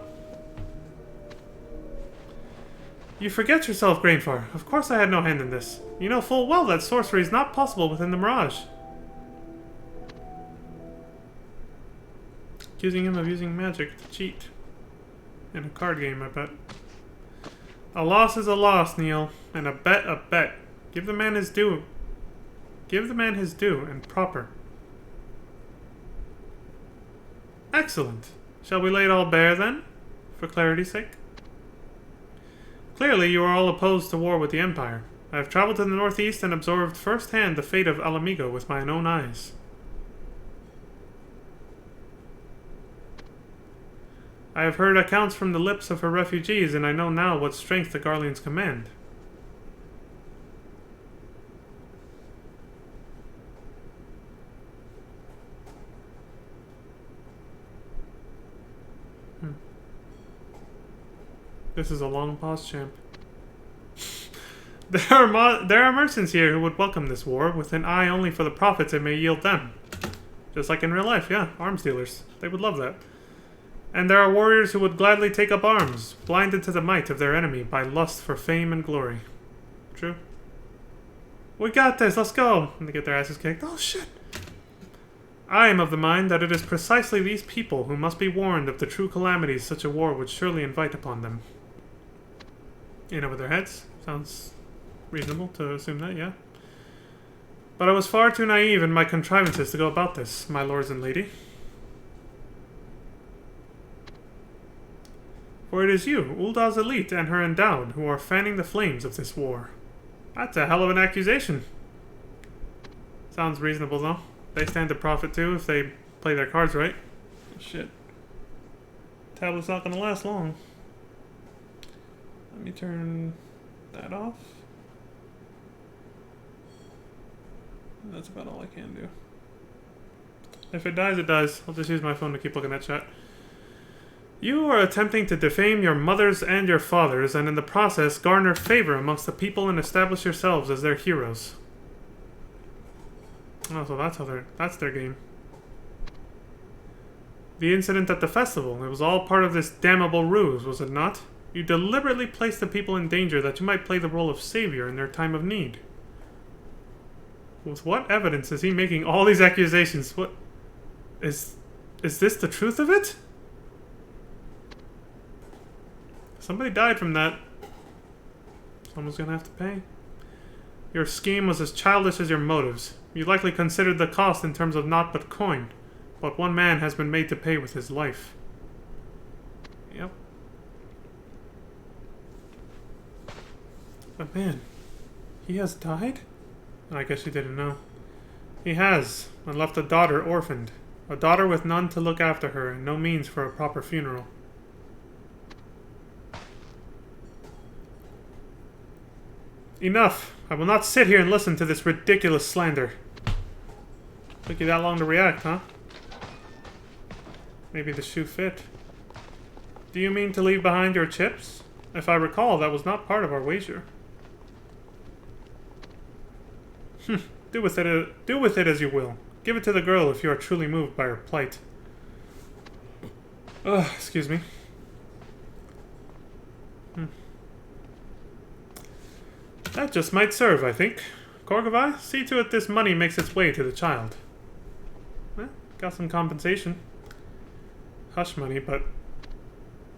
You forget yourself, Grainfar. Of course I had no hand in this. You know full well that sorcery is not possible within the Mirage. Accusing him of using magic to cheat. In a card game, I bet. A loss is a loss, Neil. And a bet a bet. Give the man his due. Give the man his due, and proper. Excellent. Shall we lay it all bare, then? For clarity's sake? Clearly, you are all opposed to war with the Empire. I have traveled to the northeast and observed firsthand the fate of Alamigo with mine own eyes. I have heard accounts from the lips of her refugees, and I know now what strength the Garleans command. This is a long pause, champ. There are merchants here who would welcome this war, with an eye only for the profits it may yield them. Just like in real life, yeah, arms dealers. They would love that. And there are warriors who would gladly take up arms, blinded to the might of their enemy by lust for fame and glory. True? We got this, let's go! And they get their asses kicked. Oh shit! I am of the mind that it is precisely these people who must be warned of the true calamities such a war would surely invite upon them. In over their heads? Sounds reasonable to assume that, yeah. But I was far too naive in my contrivances to go about this, my lords and lady. For it is you, Ulda's elite and her endowed, who are fanning the flames of this war. That's a hell of an accusation. Sounds reasonable, though. They stand to profit, too, if they play their cards right. Shit. Tablet's not gonna last long. Let me turn that off. That's about all I can do. If it dies, it dies. I'll just use my phone to keep looking at chat. You are attempting to defame your mothers and your fathers, and in the process garner favor amongst the people and establish yourselves as their heroes. Oh, so that's their game. The incident at the festival, it was all part of this damnable ruse, was it not? You deliberately placed the people in danger that you might play the role of savior in their time of need. With what evidence is he making all these accusations? What is this the truth of it? Somebody died from that. Someone's gonna have to pay. Your scheme was as childish as your motives. You likely considered the cost in terms of naught but coin. But one man has been made to pay with his life. Yep. But man, he has died? I guess you didn't know. He has, and left a daughter orphaned. A daughter with none to look after her, and no means for a proper funeral. Enough! I will not sit here and listen to this ridiculous slander. Took you that long to react, huh? Maybe the shoe fit. Do you mean to leave behind your chips? If I recall, that was not part of our wager. Do with it as you will. Give it to the girl if you are truly moved by her plight. Excuse me. That just might serve, I think. Korgavai, see to it this money makes its way to the child. Got some compensation. Hush money, but...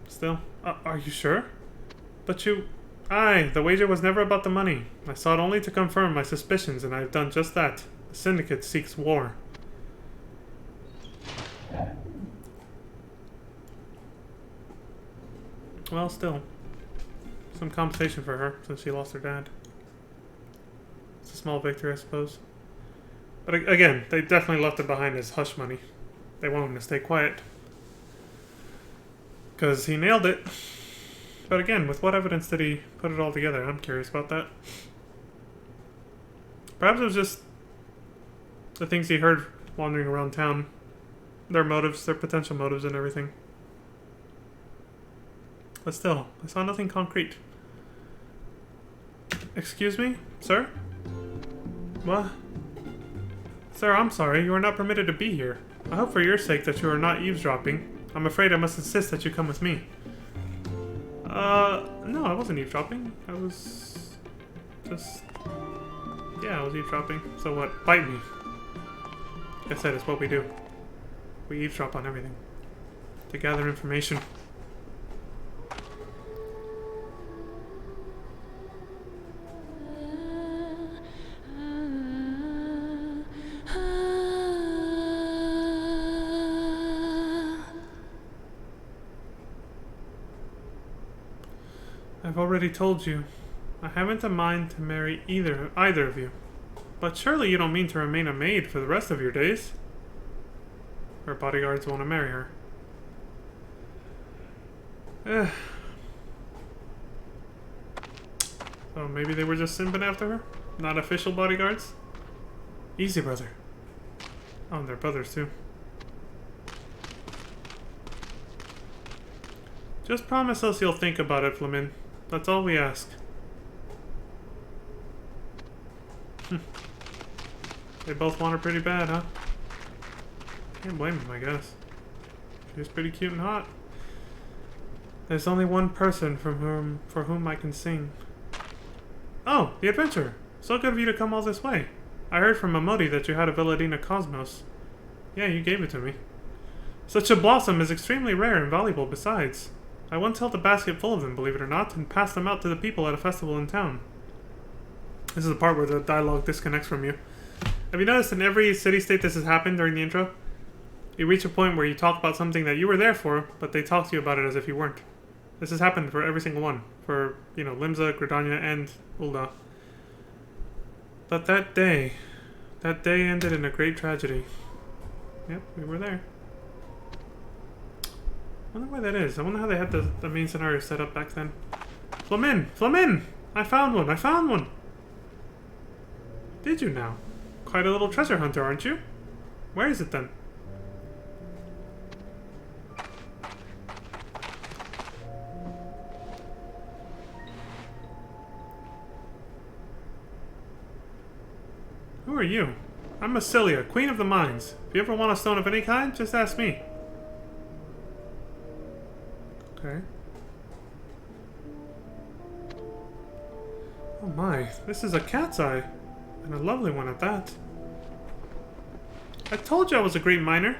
Still. Are you sure? But you... Aye, the wager was never about the money. I sought only to confirm my suspicions, and I have done just that. The Syndicate seeks war. Well, still. Some compensation for her, since she lost her dad. It's a small victory, I suppose. But again, they definitely left it behind as hush money. They want him to stay quiet. Because he nailed it. But again, with what evidence did he put it all together? I'm curious about that. Perhaps it was just the things he heard wandering around town. Their motives, their potential motives and everything. But still, I saw nothing concrete. Excuse me, sir? What? Sir, I'm sorry. You are not permitted to be here. I hope for your sake that you are not eavesdropping. I'm afraid I must insist that you come with me. No, I wasn't eavesdropping. I was... just... yeah, I was eavesdropping. So what? Bite me. Like I said, it's what we do. We eavesdrop on everything. To gather information. I've already told you. I haven't a mind to marry either of you. But surely you don't mean to remain a maid for the rest of your days? Her bodyguards want to marry her. So maybe they were just simping after her? Not official bodyguards? Easy, brother. Oh, and they're brothers too. Just promise us you'll think about it, Flamin. That's all we ask. They both want her pretty bad, huh? Can't blame them, I guess. She's pretty cute and hot. There's only one person for whom I can sing. Oh, the adventurer! So good of you to come all this way. I heard from Amodi that you had a Villadina Cosmos. Yeah, you gave it to me. Such a blossom is extremely rare and valuable besides. I once held a basket full of them, believe it or not, and passed them out to the people at a festival in town. This is the part where the dialogue disconnects from you. Have you noticed in every city-state this has happened during the intro? You reach a point where you talk about something that you were there for, but they talk to you about it as if you weren't. This has happened for every single one. For, Limsa, Gridania, and Ul'dah. But that day ended in a great tragedy. Yep, we were there. I wonder why that is. I wonder how they had the main scenario set up back then. Flamin! Flamin! I found one! I found one! Did you now? Quite a little treasure hunter, aren't you? Where is it then? Who are you? I'm Massilia, Queen of the Mines. If you ever want a stone of any kind, just ask me. Okay. Oh my, this is a cat's eye. And a lovely one at that. I told you I was a great miner.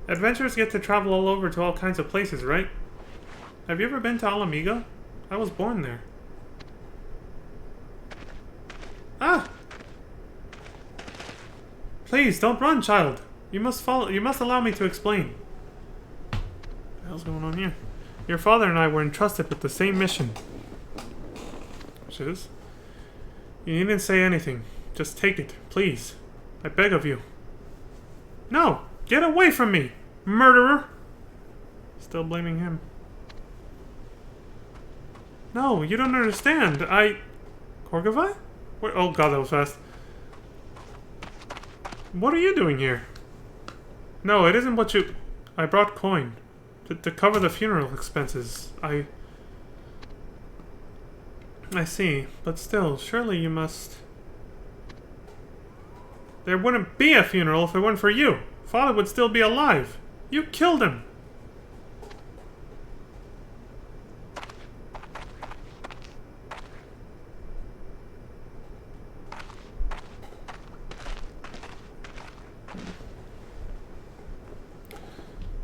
Adventurers get to travel all over to all kinds of places, right? Have you ever been to Ala Mhigo? I was born there. Ah! Please, don't run, child. You must follow. You must allow me to explain. What the hell's going on here? Your father and I were entrusted with the same mission. Which is? You needn't say anything. Just take it, please. I beg of you. No! Get away from me! Murderer! Still blaming him. No, you don't understand. Kor'gavai? Wait, oh god, that was fast. What are you doing here? No, it isn't what you... I brought coin. To cover the funeral expenses. I see. But still, surely you must... There wouldn't be a funeral if it weren't for you. Father would still be alive. You killed him.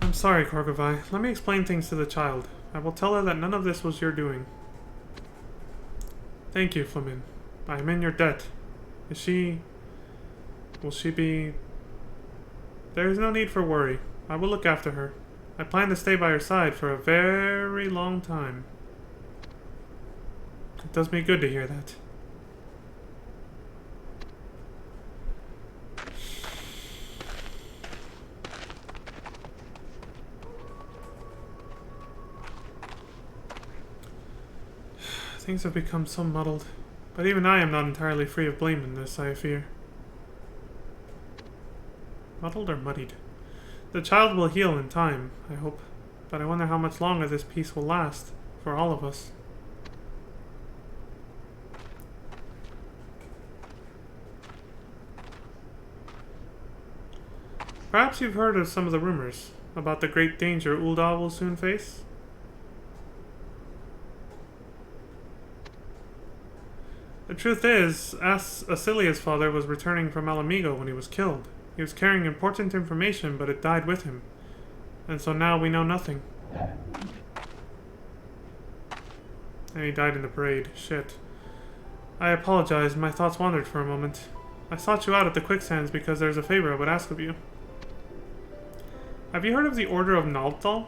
I'm sorry, Kor'gavai. Let me explain things to the child. I will tell her that none of this was your doing. Thank you, Flamin. I am in your debt. Is she... Will she be... There is no need for worry. I will look after her. I plan to stay by her side for a very long time. It does me good to hear that. Things have become so muddled. But even I am not entirely free of blame in this, I fear. Muddled or muddied? The child will heal in time, I hope. But I wonder how much longer this peace will last, for all of us. Perhaps you've heard of some of the rumors about the great danger Ul'dah will soon face? The truth is, Asilia's father was returning from Ala Mhigo when he was killed. He was carrying important information, but it died with him. And so now we know nothing. And he died in the parade. Shit. I apologize, my thoughts wandered for a moment. I sought you out at the quicksands because there's a favor I would ask of you. Have you heard of the Order of Nald'thal?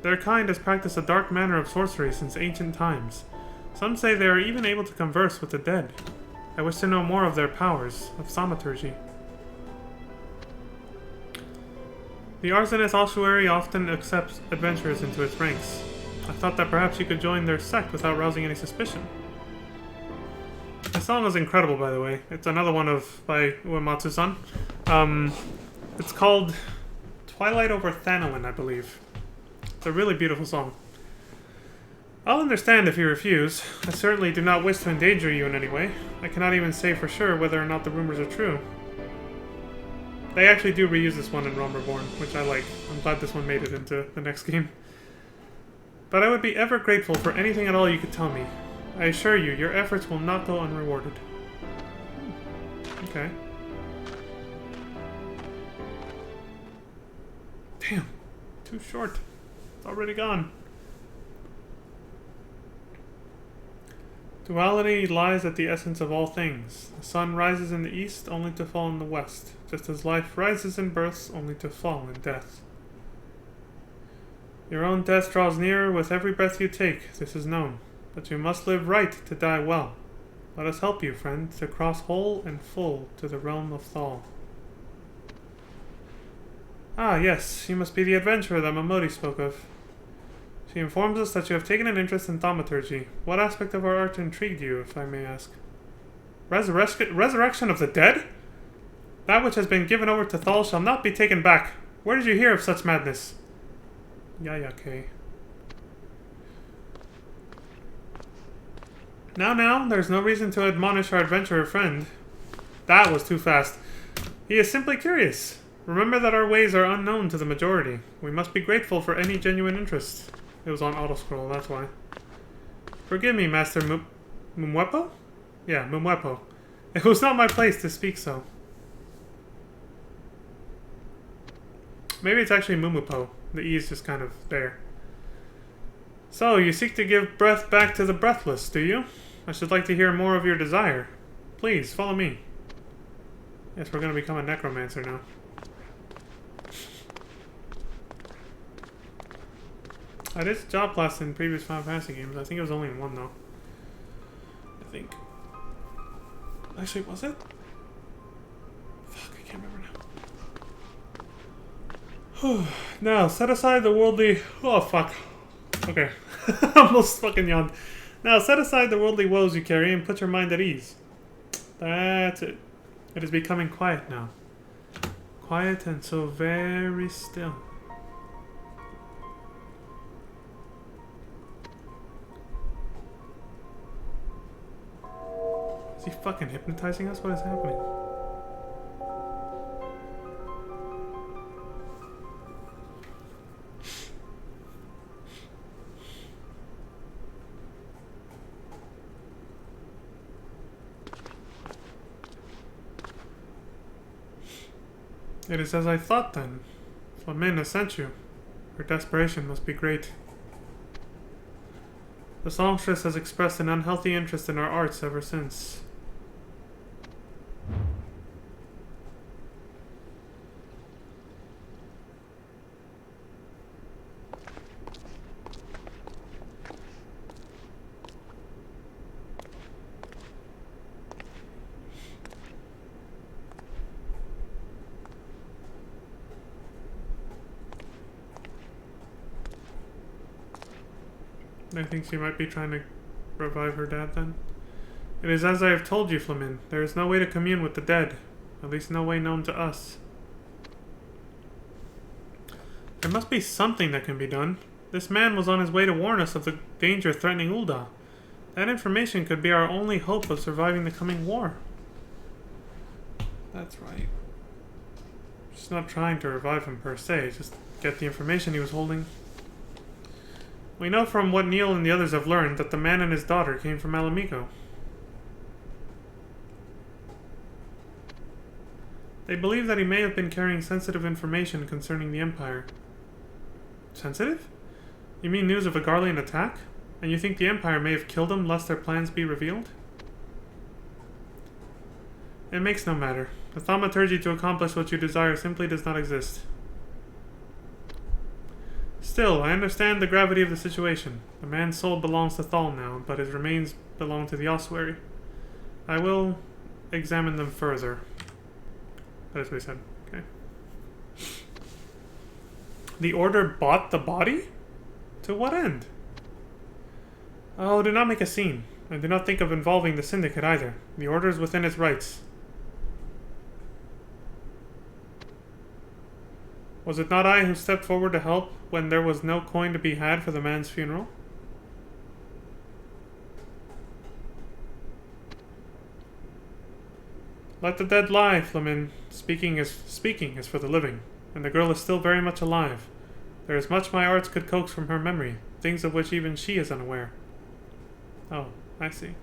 Their kind has practiced a dark manner of sorcery since ancient times. Some say they are even able to converse with the dead. I wish to know more of their powers, of thaumaturgy. The Arsonist Ossuary often accepts adventurers into its ranks. I thought that perhaps you could join their sect without rousing any suspicion. The song is incredible, by the way. It's another one by Uematsu-san. It's called Twilight Over Thanalan, I believe. It's a really beautiful song. I'll understand if you refuse. I certainly do not wish to endanger you in any way. I cannot even say for sure whether or not the rumors are true. They actually do reuse this one in Realm Reborn, which I like. I'm glad this one made it into the next game. But I would be ever grateful for anything at all you could tell me. I assure you, your efforts will not go unrewarded. Okay. Damn. Too short. It's already gone. Duality lies at the essence of all things. The sun rises in the east only to fall in the west, just as life rises in births only to fall in death. Your own death draws nearer with every breath you take, this is known. But you must live right to die well. Let us help you, friend, to cross whole and full to the realm of Thal. Ah, yes, you must be the adventurer that Momodi spoke of. She informs us that you have taken an interest in thaumaturgy. What aspect of our art intrigued you, if I may ask? Resurrection of the dead? That which has been given over to Thal shall not be taken back. Where did you hear of such madness? Yayake. Now, there's no reason to admonish our adventurer friend. That was too fast. He is simply curious. Remember that our ways are unknown to the majority. We must be grateful for any genuine interest. It was on auto-scroll, that's why. Forgive me, Master Mumwepo? Yeah, Mumwepo. It was not my place to speak so. Maybe it's actually Mumupo. The E is just kind of there. So, you seek to give breath back to the breathless, do you? I should like to hear more of your desire. Please, follow me. Yes, we're going to become a necromancer now. I did job class in previous Final Fantasy games. I think it was only in one, though. I think. Actually, was it? Fuck, I can't remember now. Now, set aside the worldly... Oh, fuck. Okay. Almost fucking yawned. Now, set aside the worldly woes you carry and put your mind at ease. That's it. It is becoming quiet now. Quiet and so very still. Is he fucking hypnotizing us? What is happening? It is as I thought then. Flamin has sent you. Her desperation must be great. The songstress has expressed an unhealthy interest in our arts ever since. I think she might be trying to revive her dad then. It is as I have told you, Flamin. There is no way to commune with the dead. At least no way known to us. There must be something that can be done. This man was on his way to warn us of the danger threatening Ul'dah. That information could be our only hope of surviving the coming war. That's right. Just not trying to revive him per se, just get the information he was holding. We know from what Neil and the others have learned that the man and his daughter came from Ala Mhigo. They believe that he may have been carrying sensitive information concerning the Empire. Sensitive? You mean news of a Garlean attack? And you think the Empire may have killed him lest their plans be revealed? It makes no matter. The thaumaturgy to accomplish what you desire simply does not exist. Still, I understand the gravity of the situation. The man's soul belongs to Thal now, but his remains belong to the ossuary. I will examine them further. That is what he said. Okay. The Order bought the body? To what end? Oh, do not make a scene. And do not think of involving the Syndicate either. The Order is within its rights. Was it not I who stepped forward to help when there was no coin to be had for the man's funeral? Let the dead lie, Flamin. Speaking is for the living, and the girl is still very much alive. There is much my arts could coax from her memory, things of which even she is unaware. Oh, I see.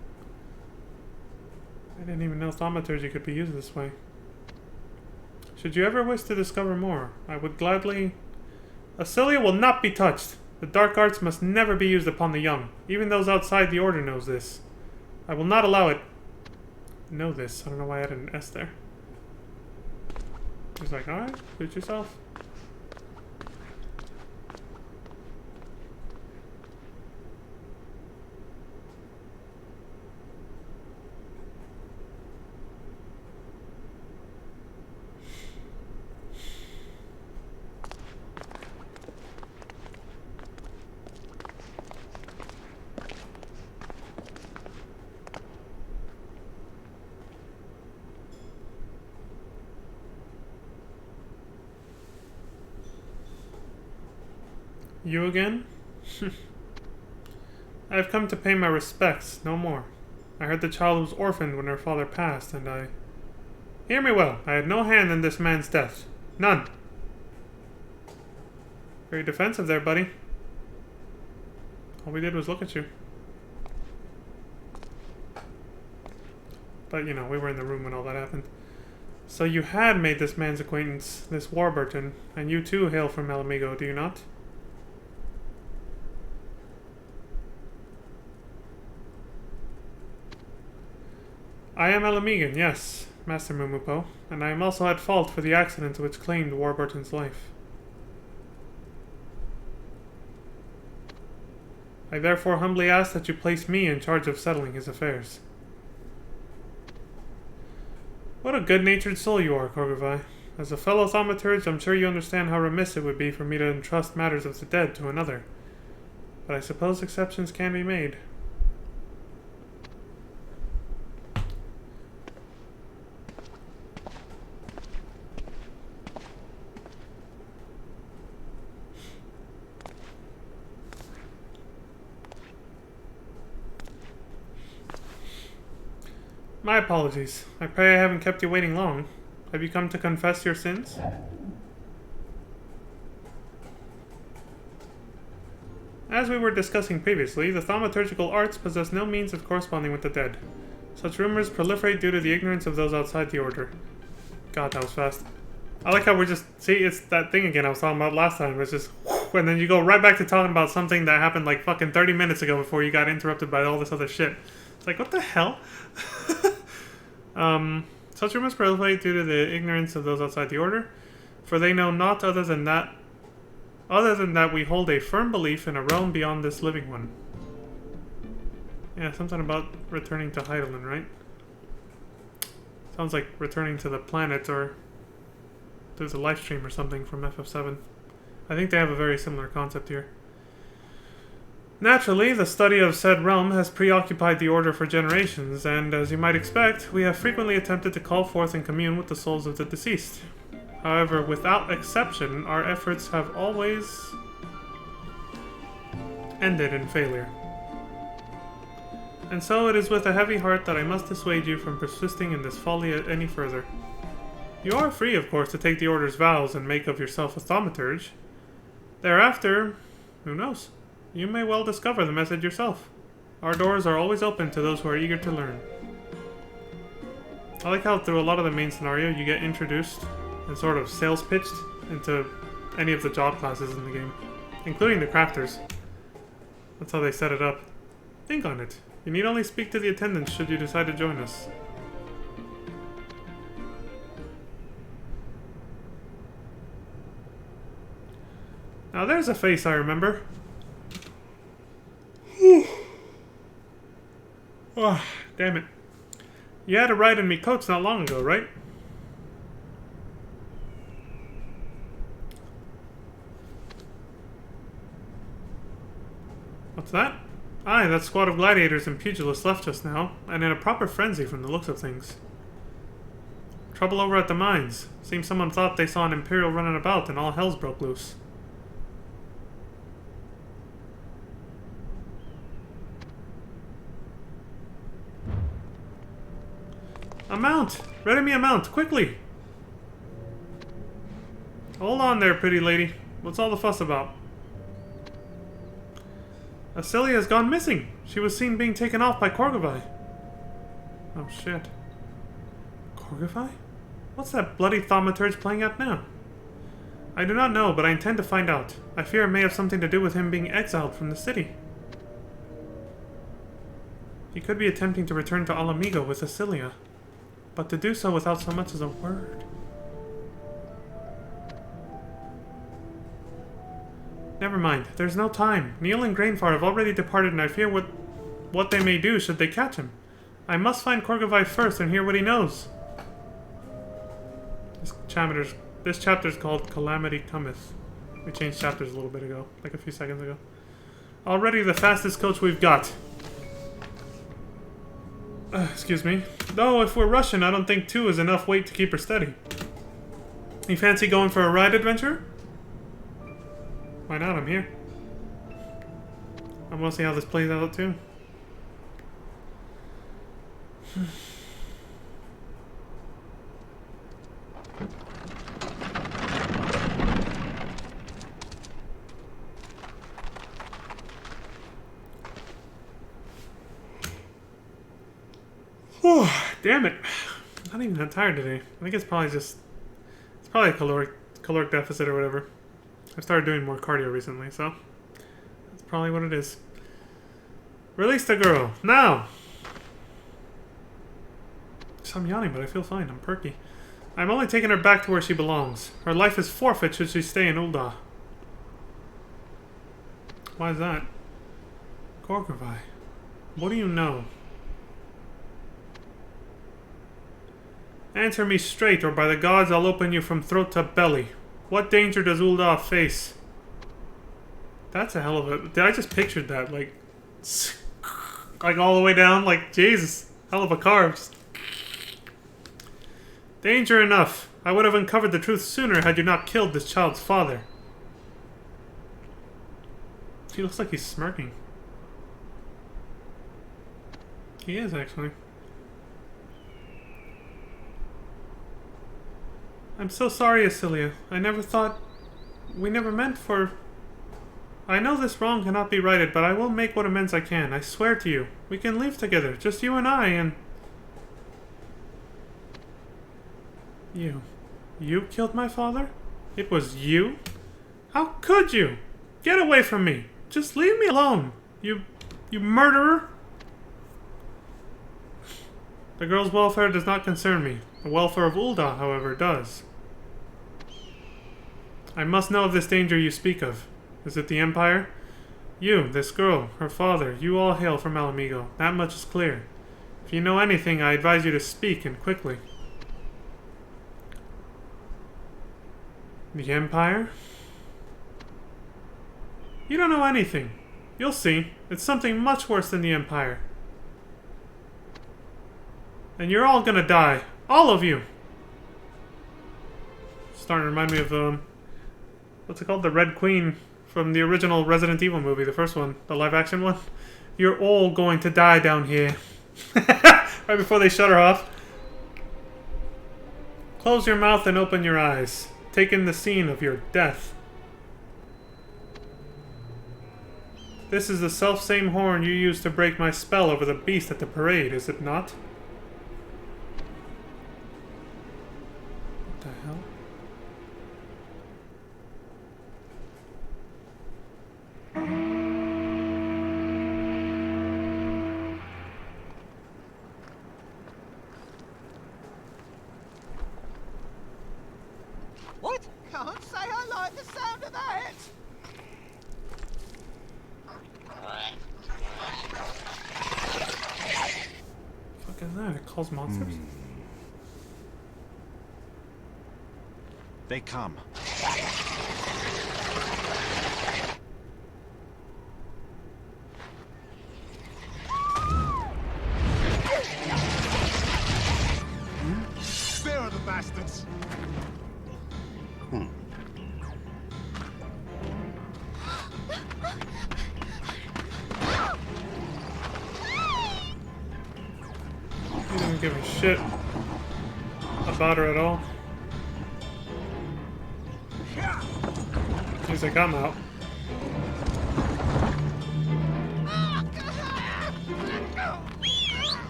I didn't even know thaumaturgy could be used this way. Should you ever wish to discover more, I would gladly... Acilia will not be touched. The dark arts must never be used upon the young. Even those outside the order knows this. I will not allow it. Know this. I don't know why I added an S there. He's like, alright, suit yourself. You again? I have come to pay my respects, no more. I heard the child was orphaned when her father passed, and I... Hear me well, I had no hand in this man's death. None. Very defensive there, buddy. All we did was look at you. But, you know, we were in the room when all that happened. So you had made this man's acquaintance, this Warburton, and you too hail from Alamigo, do you not? I am Alamigan, yes, Master Mumupo, and I am also at fault for the accident which claimed Warburton's life. I therefore humbly ask that you place me in charge of settling his affairs. What a good-natured soul you are, Corvivai. As a fellow thaumaturge, I'm sure you understand how remiss it would be for me to entrust matters of the dead to another. But I suppose exceptions can be made. My apologies. I pray I haven't kept you waiting long. Have you come to confess your sins? As we were discussing previously, the thaumaturgical arts possess no means of corresponding with the dead. Such rumors proliferate due to the ignorance of those outside the order. God, that was fast. I like how we're just... See, it's that thing again I was talking about last time. It's just... And then you go right back to talking about something that happened like fucking 30 minutes ago before you got interrupted by all this other shit. It's like, what the hell? Such rumors proliferate due to the ignorance of those outside the order, for they know naught other than that we hold a firm belief in a realm beyond this living one. Yeah, something about returning to Heidelin, right? Sounds like returning to the planet, or there's a live stream or something from FF7. I think they have a very similar concept here. Naturally, the study of said realm has preoccupied the Order for generations, and as you might expect, we have frequently attempted to call forth and commune with the souls of the deceased. However, without exception, our efforts have always ended in failure. And so it is with a heavy heart that I must dissuade you from persisting in this folly any further. You are free, of course, to take the Order's vows and make of yourself a thaumaturge. Thereafter, who knows? You may well discover the message yourself. Our doors are always open to those who are eager to learn. I like how through a lot of the main scenario you get introduced and sort of sales pitched into any of the job classes in the game, including the crafters. That's how they set it up. Think on it. You need only speak to the attendants should you decide to join us. Now there's a face I remember. Oh, damn it. You had a ride in me coats not long ago, right? What's that? Aye, that squad of gladiators and pugilists left just now, and in a proper frenzy from the looks of things. Trouble over at the mines. Seems someone thought they saw an Imperial running about and all hell's broke loose. A mount! Ready me a mount, quickly! Hold on there, pretty lady. What's all the fuss about? Acilia has gone missing. She was seen being taken off by Korgovai. Oh shit. Korgovai? What's that bloody thaumaturge playing at now? I do not know, but I intend to find out. I fear it may have something to do with him being exiled from the city. He could be attempting to return to Alamigo with Acilia, but to do so without so much as a word. Never mind, there's no time. Neil and Grainfar have already departed, and I fear what they may do should they catch him. I must find Korgovai first and hear what he knows. This chapter's called Calamity Cometh. We changed chapters a little bit ago, like a few seconds ago. Already the fastest coach we've got. Excuse me. Though, if we're rushing, I don't think 2 is enough weight to keep her steady. You fancy going for a ride adventure? Why not? I'm here. I want to see how this plays out, too. Whew, damn it. I'm not even that tired today. I think it's probably a caloric deficit or whatever. I started doing more cardio recently, so that's probably what it is. Release the girl, now! So I'm yawning, but I feel fine. I'm perky. I'm only taking her back to where she belongs. Her life is forfeit should she stay in Ul'dah. Why is that? Korgovai, what do you know? Answer me straight, or by the gods I'll open you from throat to belly. What danger does Ul'dah face? That's a hell of a... I just pictured that, like all the way down, like, Jesus. Hell of a carve. Danger enough. I would have uncovered the truth sooner had you not killed this child's father. He looks like he's smirking. He is, actually. I'm so sorry, Acilia. I never thought... We never meant for... I know this wrong cannot be righted, but I will make what amends I can. I swear to you. We can leave together, just you and I, and... You. You killed my father? It was you? How could you? Get away from me. Just leave me alone. You murderer. The girl's welfare does not concern me. The welfare of Ul'dah, however, does. I must know of this danger you speak of. Is it the Empire? You, this girl, her father, you all hail from Alamigo. That much is clear. If you know anything, I advise you to speak, and quickly. The Empire? You don't know anything. You'll see. It's something much worse than the Empire. And you're all gonna die. All of you! Starting to remind me of, what's it called? The Red Queen from the original Resident Evil movie, the first one, the live-action one. You're all going to die down here. Right before they shut her off. Close your mouth and open your eyes. Take in the scene of your death. This is the self-same horn you used to break my spell over the beast at the parade, is it not? What the hell? What? Can't say I like the sound of that. What the fuck is that? It calls monsters? They come. There are the bastards. He doesn't give a shit about her at all. He's like, I'm out.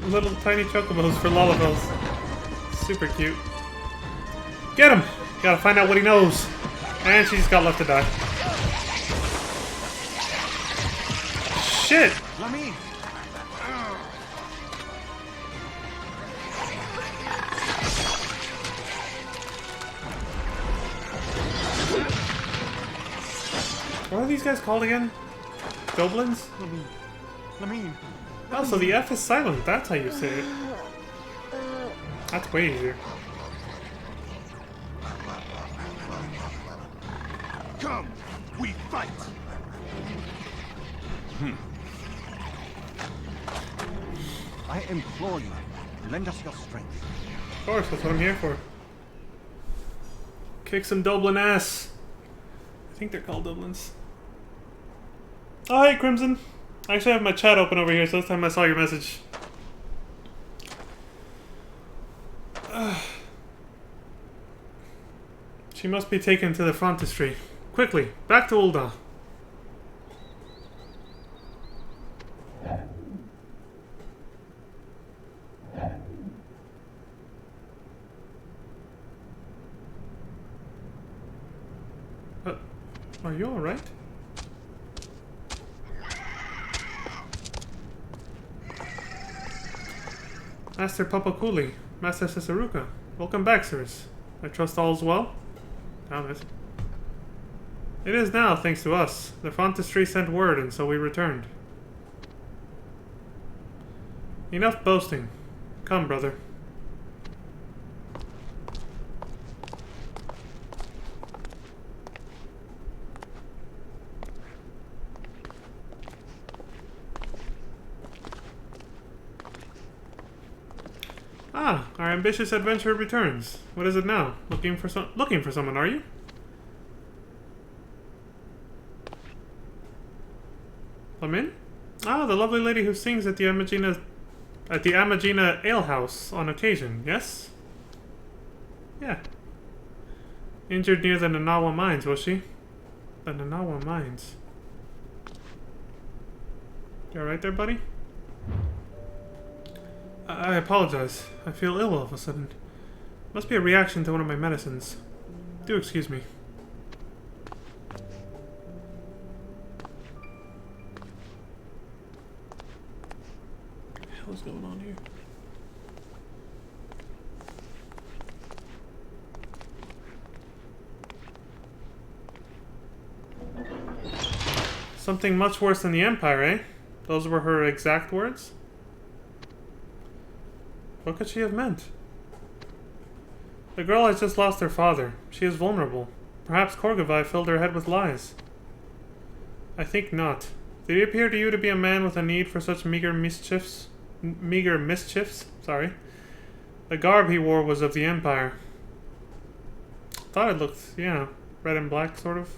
little tiny chocobos for Lullabels. Super cute. Get him! Gotta find out what he knows. And she just got left to die. Shit! Flamine! What are these guys called again? Goblins? Flamine! Oh, so the F is silent. That's how you say it. That's way easier. Come, we fight. I implore you, lend us your strength. Of course, that's what I'm here for. Kick some Dublin ass. I think they're called Dublins. Oh, hey, Crimson. I actually have my chat open over here, so this time I saw your message. She must be taken to the frontistery. Quickly, back to Ul'dah. Are you alright? Master Papakuli, Master Cisaruka, welcome back, sirs. I trust all's well? Damn it. It is now, thanks to us. The frontistery sent word, and so we returned. Enough boasting. Come, brother. Ah, our ambitious adventurer returns. What is it now? Looking for someone, are you? Lamin? Ah, the lovely lady who sings at the Amagina Ale House on occasion, yes? Yeah. Injured near the Nanawa Mines, was she? The Nanawa Mines. You alright there, buddy? I apologize. I feel ill all of a sudden. Must be a reaction to one of my medicines. Do excuse me. What the hell is going on here? Something much worse than the Empire, eh? Those were her exact words? What could she have meant? The girl has just lost her father. She is vulnerable. Perhaps Korgavai filled her head with lies. I think not. Did he appear to you to be a man with a need for such meager mischiefs? Sorry. The garb he wore was of the Empire. Thought it looked, yeah, red and black, sort of.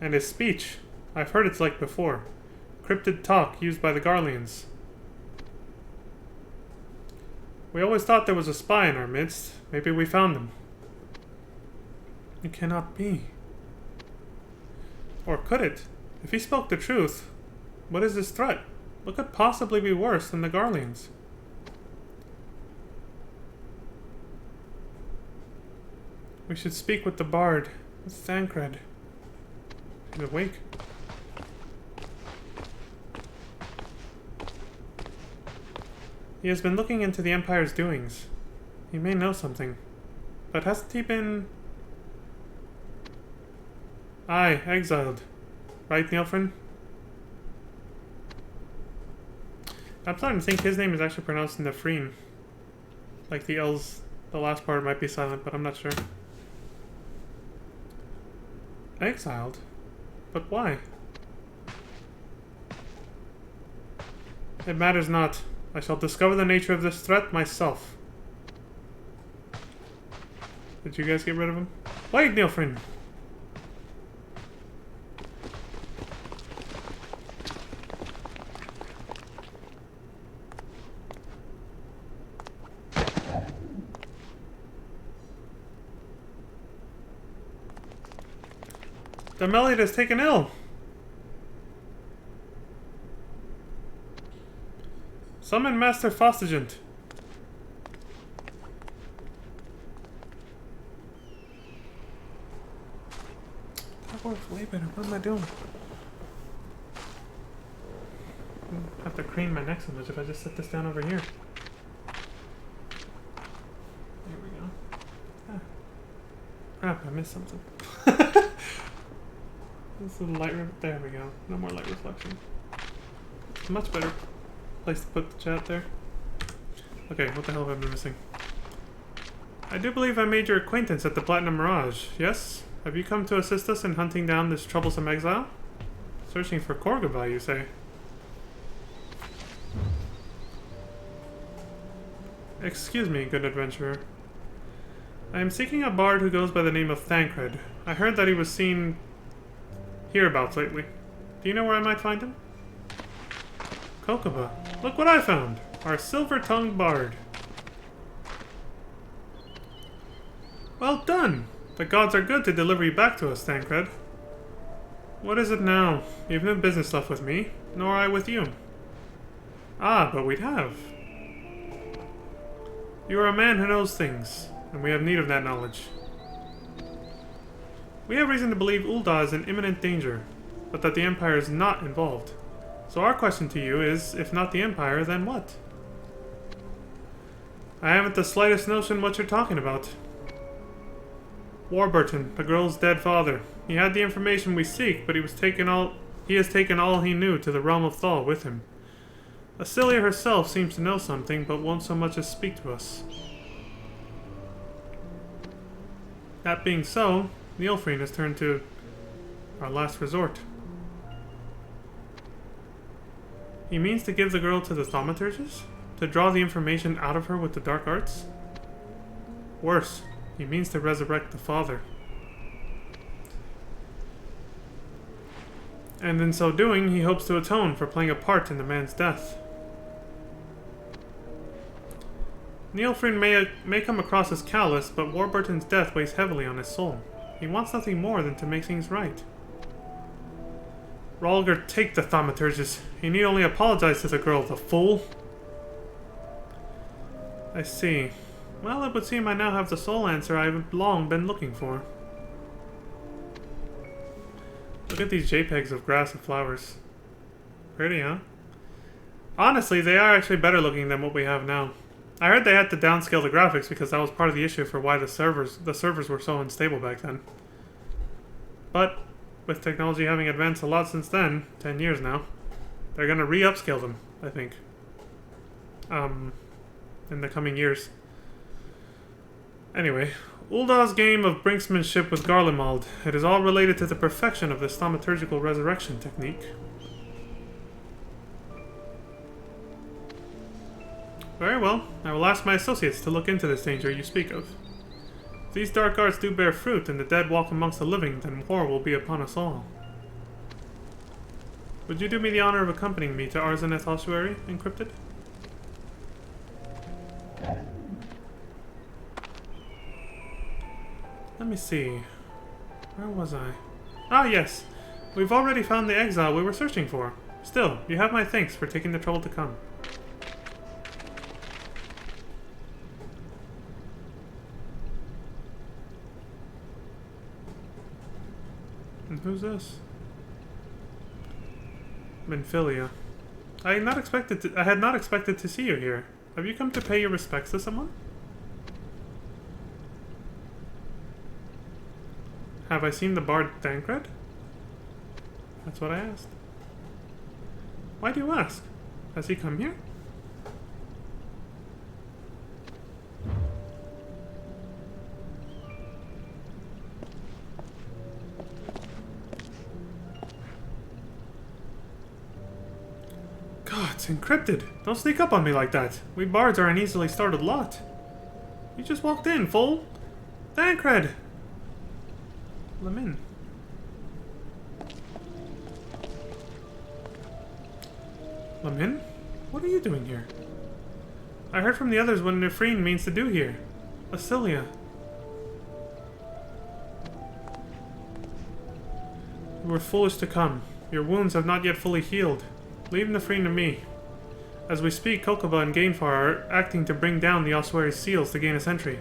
And his speech. I've heard it's like before. Cryptid talk used by the Garleans. We always thought there was a spy in our midst. Maybe we found him. It cannot be. Or could it? If he spoke the truth, what is his threat? What could possibly be worse than the Garleans? We should speak with the bard, with Thancred. He's awake. He has been looking into the Empire's doings. He may know something. But hasn't he been... Aye, exiled. Right, Neilfrin? I'm starting to think his name is actually pronounced Nefreen. Like the L's, the last part might be silent, but I'm not sure. Exiled? But why? It matters not. I shall discover the nature of this threat myself. Did you guys get rid of him? Wait, Neilfrin! The Meliad is taken ill! Summon Master Fostigent. That works way better. What am I doing? I have to crane my neck so much if I just set this down over here. There we go. Ah. Crap, I missed something. This little light there we go. No more light reflection. It's a much better place to put the chat there. Okay, what the hell have I been missing? I do believe I made your acquaintance at the Platinum Mirage, yes? Have you come to assist us in hunting down this troublesome exile? Searching for Korgaba, you say? Excuse me, good adventurer. I am seeking a bard who goes by the name of Thancred. I heard that he was seen hereabouts lately. Do you know where I might find him? Korgaba. Look what I found! Our silver-tongued bard. Well done! The gods are good to deliver you back to us, Thancred. What is it now? You've no business left with me, nor I with you. Ah, but we'd have. You are a man who knows things, and we have need of that knowledge. We have reason to believe Ul'dah is in imminent danger, but that the Empire is not involved. So our question to you is, if not the Empire, then what? I haven't the slightest notion what you're talking about. Warburton, the girl's dead father. He had the information we seek, but he has taken all he knew to the realm of Thal with him. Acilia herself seems to know something, but won't so much as speak to us. That being so, Nielfreen has turned to our last resort. He means to give the girl to the thaumaturges? To draw the information out of her with the dark arts? Worse, he means to resurrect the father. And in so doing, he hopes to atone for playing a part in the man's death. Nielfreen may come across as callous, but Warburton's death weighs heavily on his soul. He wants nothing more than to make things right. Rhalgr, take the thaumaturges. He need only apologize to the girl, the fool. I see. Well, it would seem I now have the sole answer I've long been looking for. Look at these JPEGs of grass and flowers. Pretty, huh? Honestly, they are actually better looking than what we have now. I heard they had to downscale the graphics because that was part of the issue for why the servers were so unstable back then. But with technology having advanced a lot since then, 10 years now, they're gonna re-upscale them, I think. In the coming years. Anyway, Ul'dah's game of brinksmanship with Garlemald. It is all related to the perfection of this thaumaturgical resurrection technique. Very well, I will ask my associates to look into this danger you speak of. If these dark arts do bear fruit and the dead walk amongst the living, then war will be upon us all. Would you do me the honor of accompanying me to Arzaneth Ossuary, encrypted? Let me see. Where was I? Ah, yes. We've already found the exile we were searching for. Still, you have my thanks for taking the trouble to come. And who's this? Minfilia. I had not expected to see you here. Have you come to pay your respects to someone? Have I seen the bard Thancred? That's what I asked. Why do you ask? Has he come here? God, it's encrypted. Don't sneak up on me like that. We bards are an easily startled lot. You just walked in, fool. Thancred! Let him in. Lamin? What are you doing here? I heard from the others what Nielfreen means to do here. Acilia. You were foolish to come. Your wounds have not yet fully healed. Leave Nielfreen to me. As we speak, Kokoba and Gainfar are acting to bring down the Ossuary's seals to gain a sentry.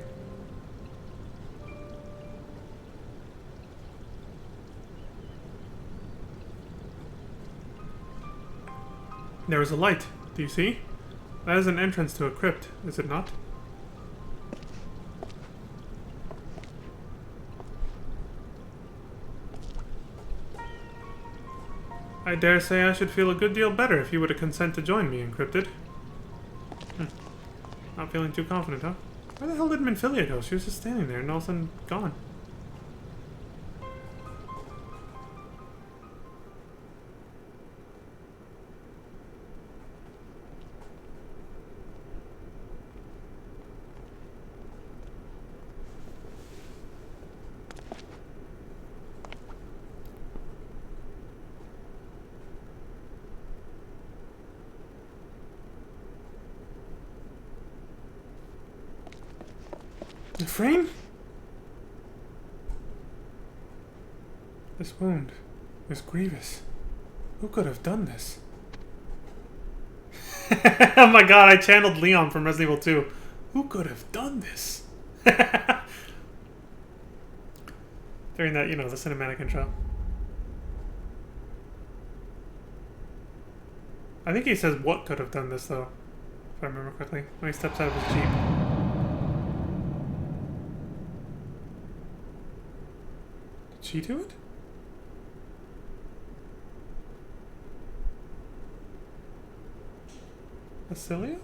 There is a light. Do you see? That is an entrance to a crypt, is it not? I dare say I should feel a good deal better if you were to consent to join me, Encrypted. Not feeling too confident, huh? Where the hell did Minfilia go? She was just standing there and all of a sudden gone. Frame? This wound is grievous. Who could have done this? Oh my god, I channeled Leon from Resident Evil 2. Who could have done this? During that, you know, the cinematic intro. I think he says what could have done this, though. If I remember correctly. When he steps out of his Jeep. She do it? Basilia?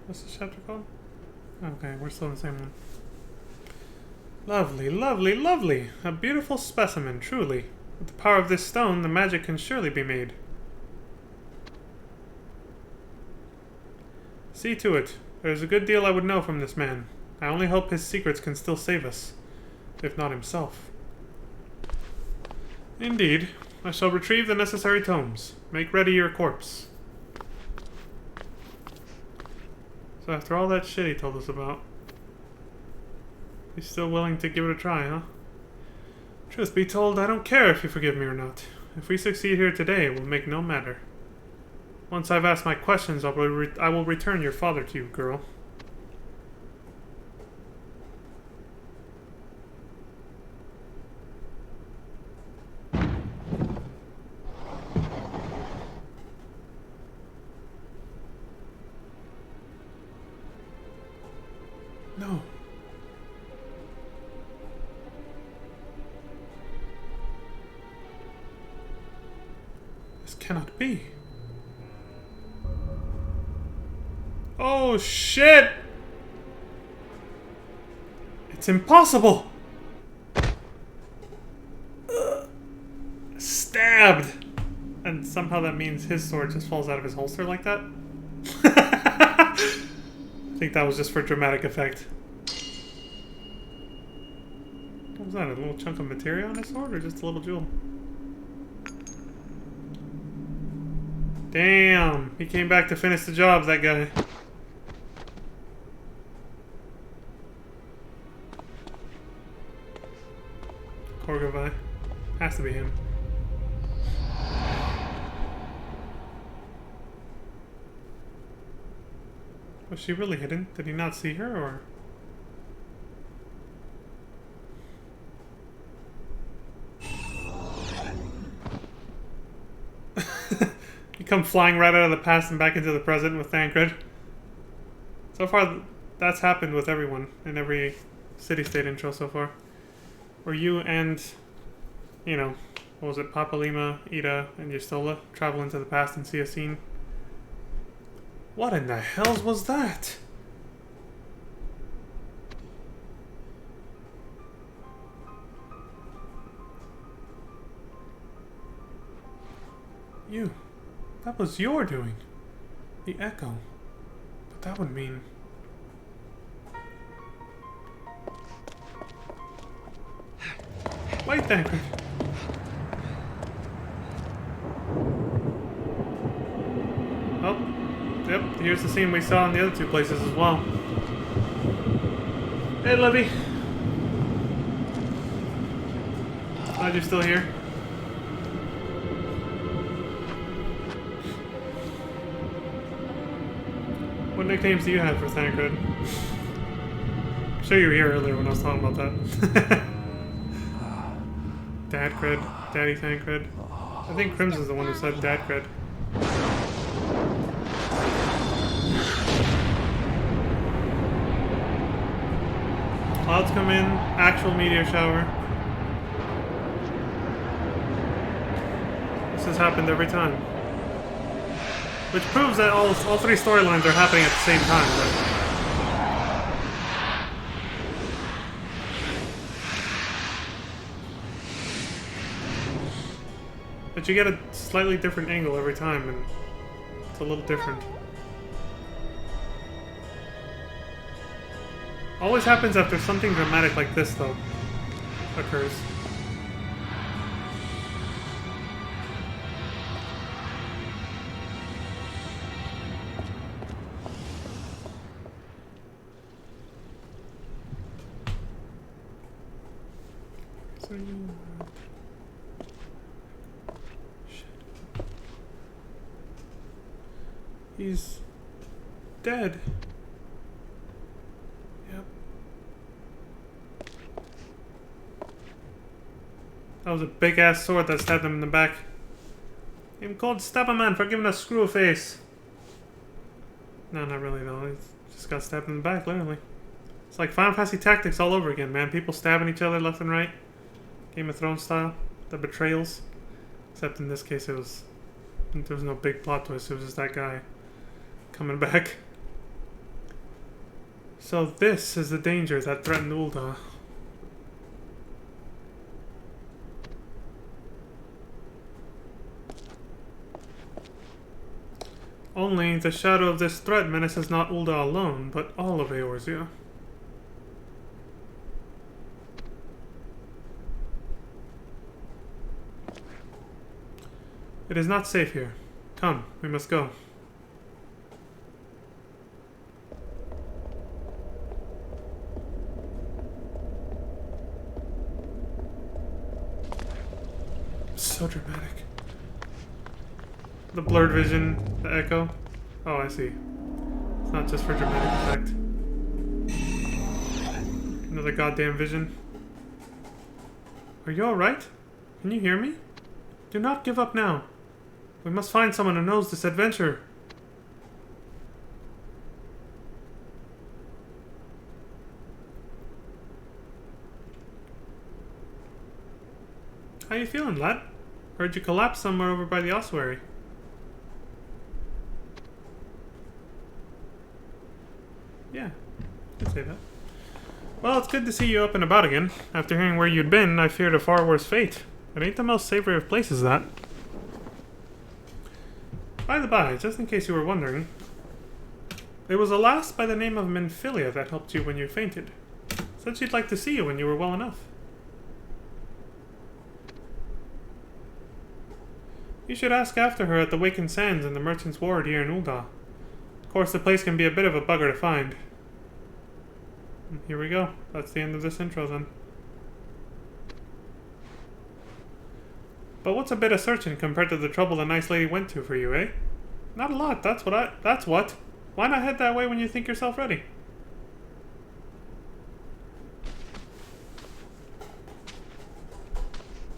What's this chapter called? Okay, we're still in the same one. Lovely, lovely, lovely! A beautiful specimen, truly. With the power of this stone, the magic can surely be made. See to it. There is a good deal I would know from this man. I only hope his secrets can still save us, if not himself. Indeed. I shall retrieve the necessary tomes. Make ready your corpse. So after all that shit he told us about, he's still willing to give it a try, huh? Truth be told, I don't care if you forgive me or not. If we succeed here today, it will make no matter. Once I've asked my questions, I will return your father to you, girl. No. This cannot be. Oh shit! It's impossible! Stabbed! And somehow that means his sword just falls out of his holster like that? I think that was just for dramatic effect. What was that, a little chunk of materia on his sword or just a little jewel? Damn! He came back to finish the job, that guy. Korgovai. Has to be him. Was she really hidden? Did he not see her, or...? You come flying right out of the past and back into the present with Thancred. So far, that's happened with everyone in every city-state intro so far. Where you and, you know, what was it, Papalima, Ida, and Yustola travel into the past and see a scene. What in the hells was that? You. That was your doing. The echo. But that would mean... Wait, Thancred. here's the scene we saw in the other two places as well. Hey, Libby. Glad you're still here. What nicknames do you have for Thancred? I'm sure you were here earlier when I was talking about that. Dadcred, Daddy Thancred. I think Crimson's the one who said Dadcred. Clouds come in, actual meteor shower. This has happened every time. Which proves that all three storylines are happening at the same time. But you get a slightly different angle every time, and it's a little different. Always happens after something dramatic like this, though, occurs. He's dead. Yep. That was a big ass sword that stabbed him in the back. Even called stab a man for giving a screw face. No, not really though. He just got stabbed in the back, literally. It's like Final Fantasy Tactics all over again, man. People stabbing each other left and right. Game of Thrones style. The betrayals. Except in this case there was no big plot twist. It was just that guy coming back. So this is the danger that threatened Ul'dah. Only the shadow of this threat menaces not Ul'dah alone, but all of Eorzea. It is not safe here. Come, we must go. So dramatic. The blurred vision, the echo. Oh, I see. It's not just for dramatic effect. Another goddamn vision. Are you alright? Can you hear me? Do not give up now. We must find someone who knows this adventure. How you feeling, lad? Heard you collapse somewhere over by the ossuary. Yeah, I'd say that. Well, it's good to see you up and about again. After hearing where you'd been, I feared a far worse fate. It ain't the most savory of places, that. By the by, just in case you were wondering, it was a lass by the name of Minfilia that helped you when you fainted. Said she'd like to see you when you were well enough. You should ask after her at the Wakened Sands in the Merchant's Ward here in Ul'dah. Of course, the place can be a bit of a bugger to find. And here we go. That's the end of this intro, then. But what's a bit of searching compared to the trouble the nice lady went to for you, eh? Not a lot, that's what. Why not head that way when you think yourself ready?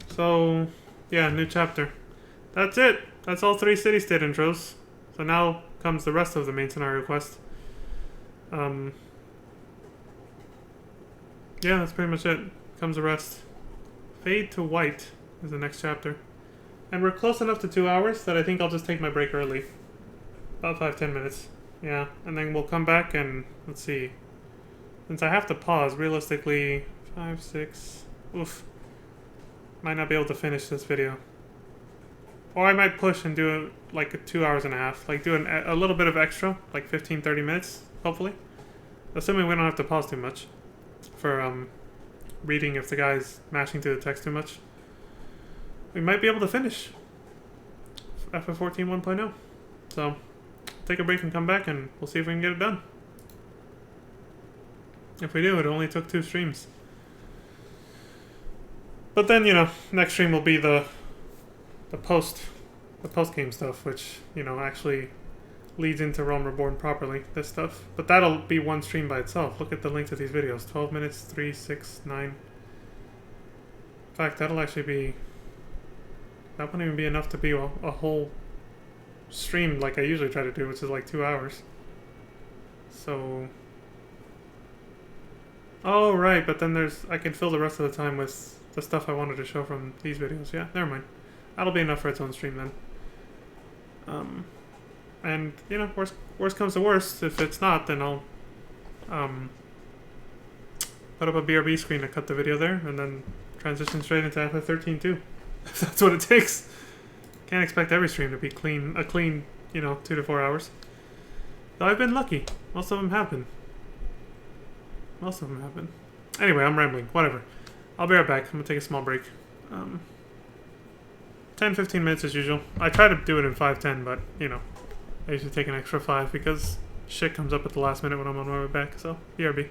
So, yeah, new chapter. That's it. That's all 3 city-state intros. So now comes the rest of the main scenario quest. Yeah, that's pretty much it. Comes the rest. Fade to White is the next chapter. And we're close enough to 2 hours that I think I'll just take my break early. About 5-10 minutes. Yeah, and then we'll come back and, let's see. Since I have to pause, realistically, 5, 6, oof. Might not be able to finish this video. Or I might push and do like 2 hours and a half. Like do a little bit of extra, like 15-30 minutes, hopefully. Assuming we don't have to pause too much. For reading if the guy's mashing through the text too much. We might be able to finish FF14 1.0. So, take a break and come back, and we'll see if we can get it done. If we do, it only took 2 streams. But then, you know, next stream will be the post-game stuff, which, you know, actually leads into Realm Reborn properly, this stuff. But that'll be one stream by itself. Look at the length of these videos. 12 minutes, 3, 6, 9. In fact, that'll actually be... That wouldn't even be enough to be a whole stream like I usually try to do, which is like 2 hours. So... Oh, right, but then there's... I can fill the rest of the time with the stuff I wanted to show from these videos. Yeah, never mind. That'll be enough for its own stream then. And, you know, worst comes to worst. If it's not, then I'll put up a BRB screen to cut the video there, and then transition straight into FF13 too. If that's what it takes. Can't expect every stream to be a clean, you know, 2 to 4 hours. Though I've been lucky. Most of them have been. Most of them have been. Anyway, I'm rambling. Whatever. I'll be right back. I'm gonna take a small break. 10-15 minutes as usual. I try to do it in 5-10, but, you know, I usually take an extra 5 because shit comes up at the last minute when I'm on my way back, so BRB.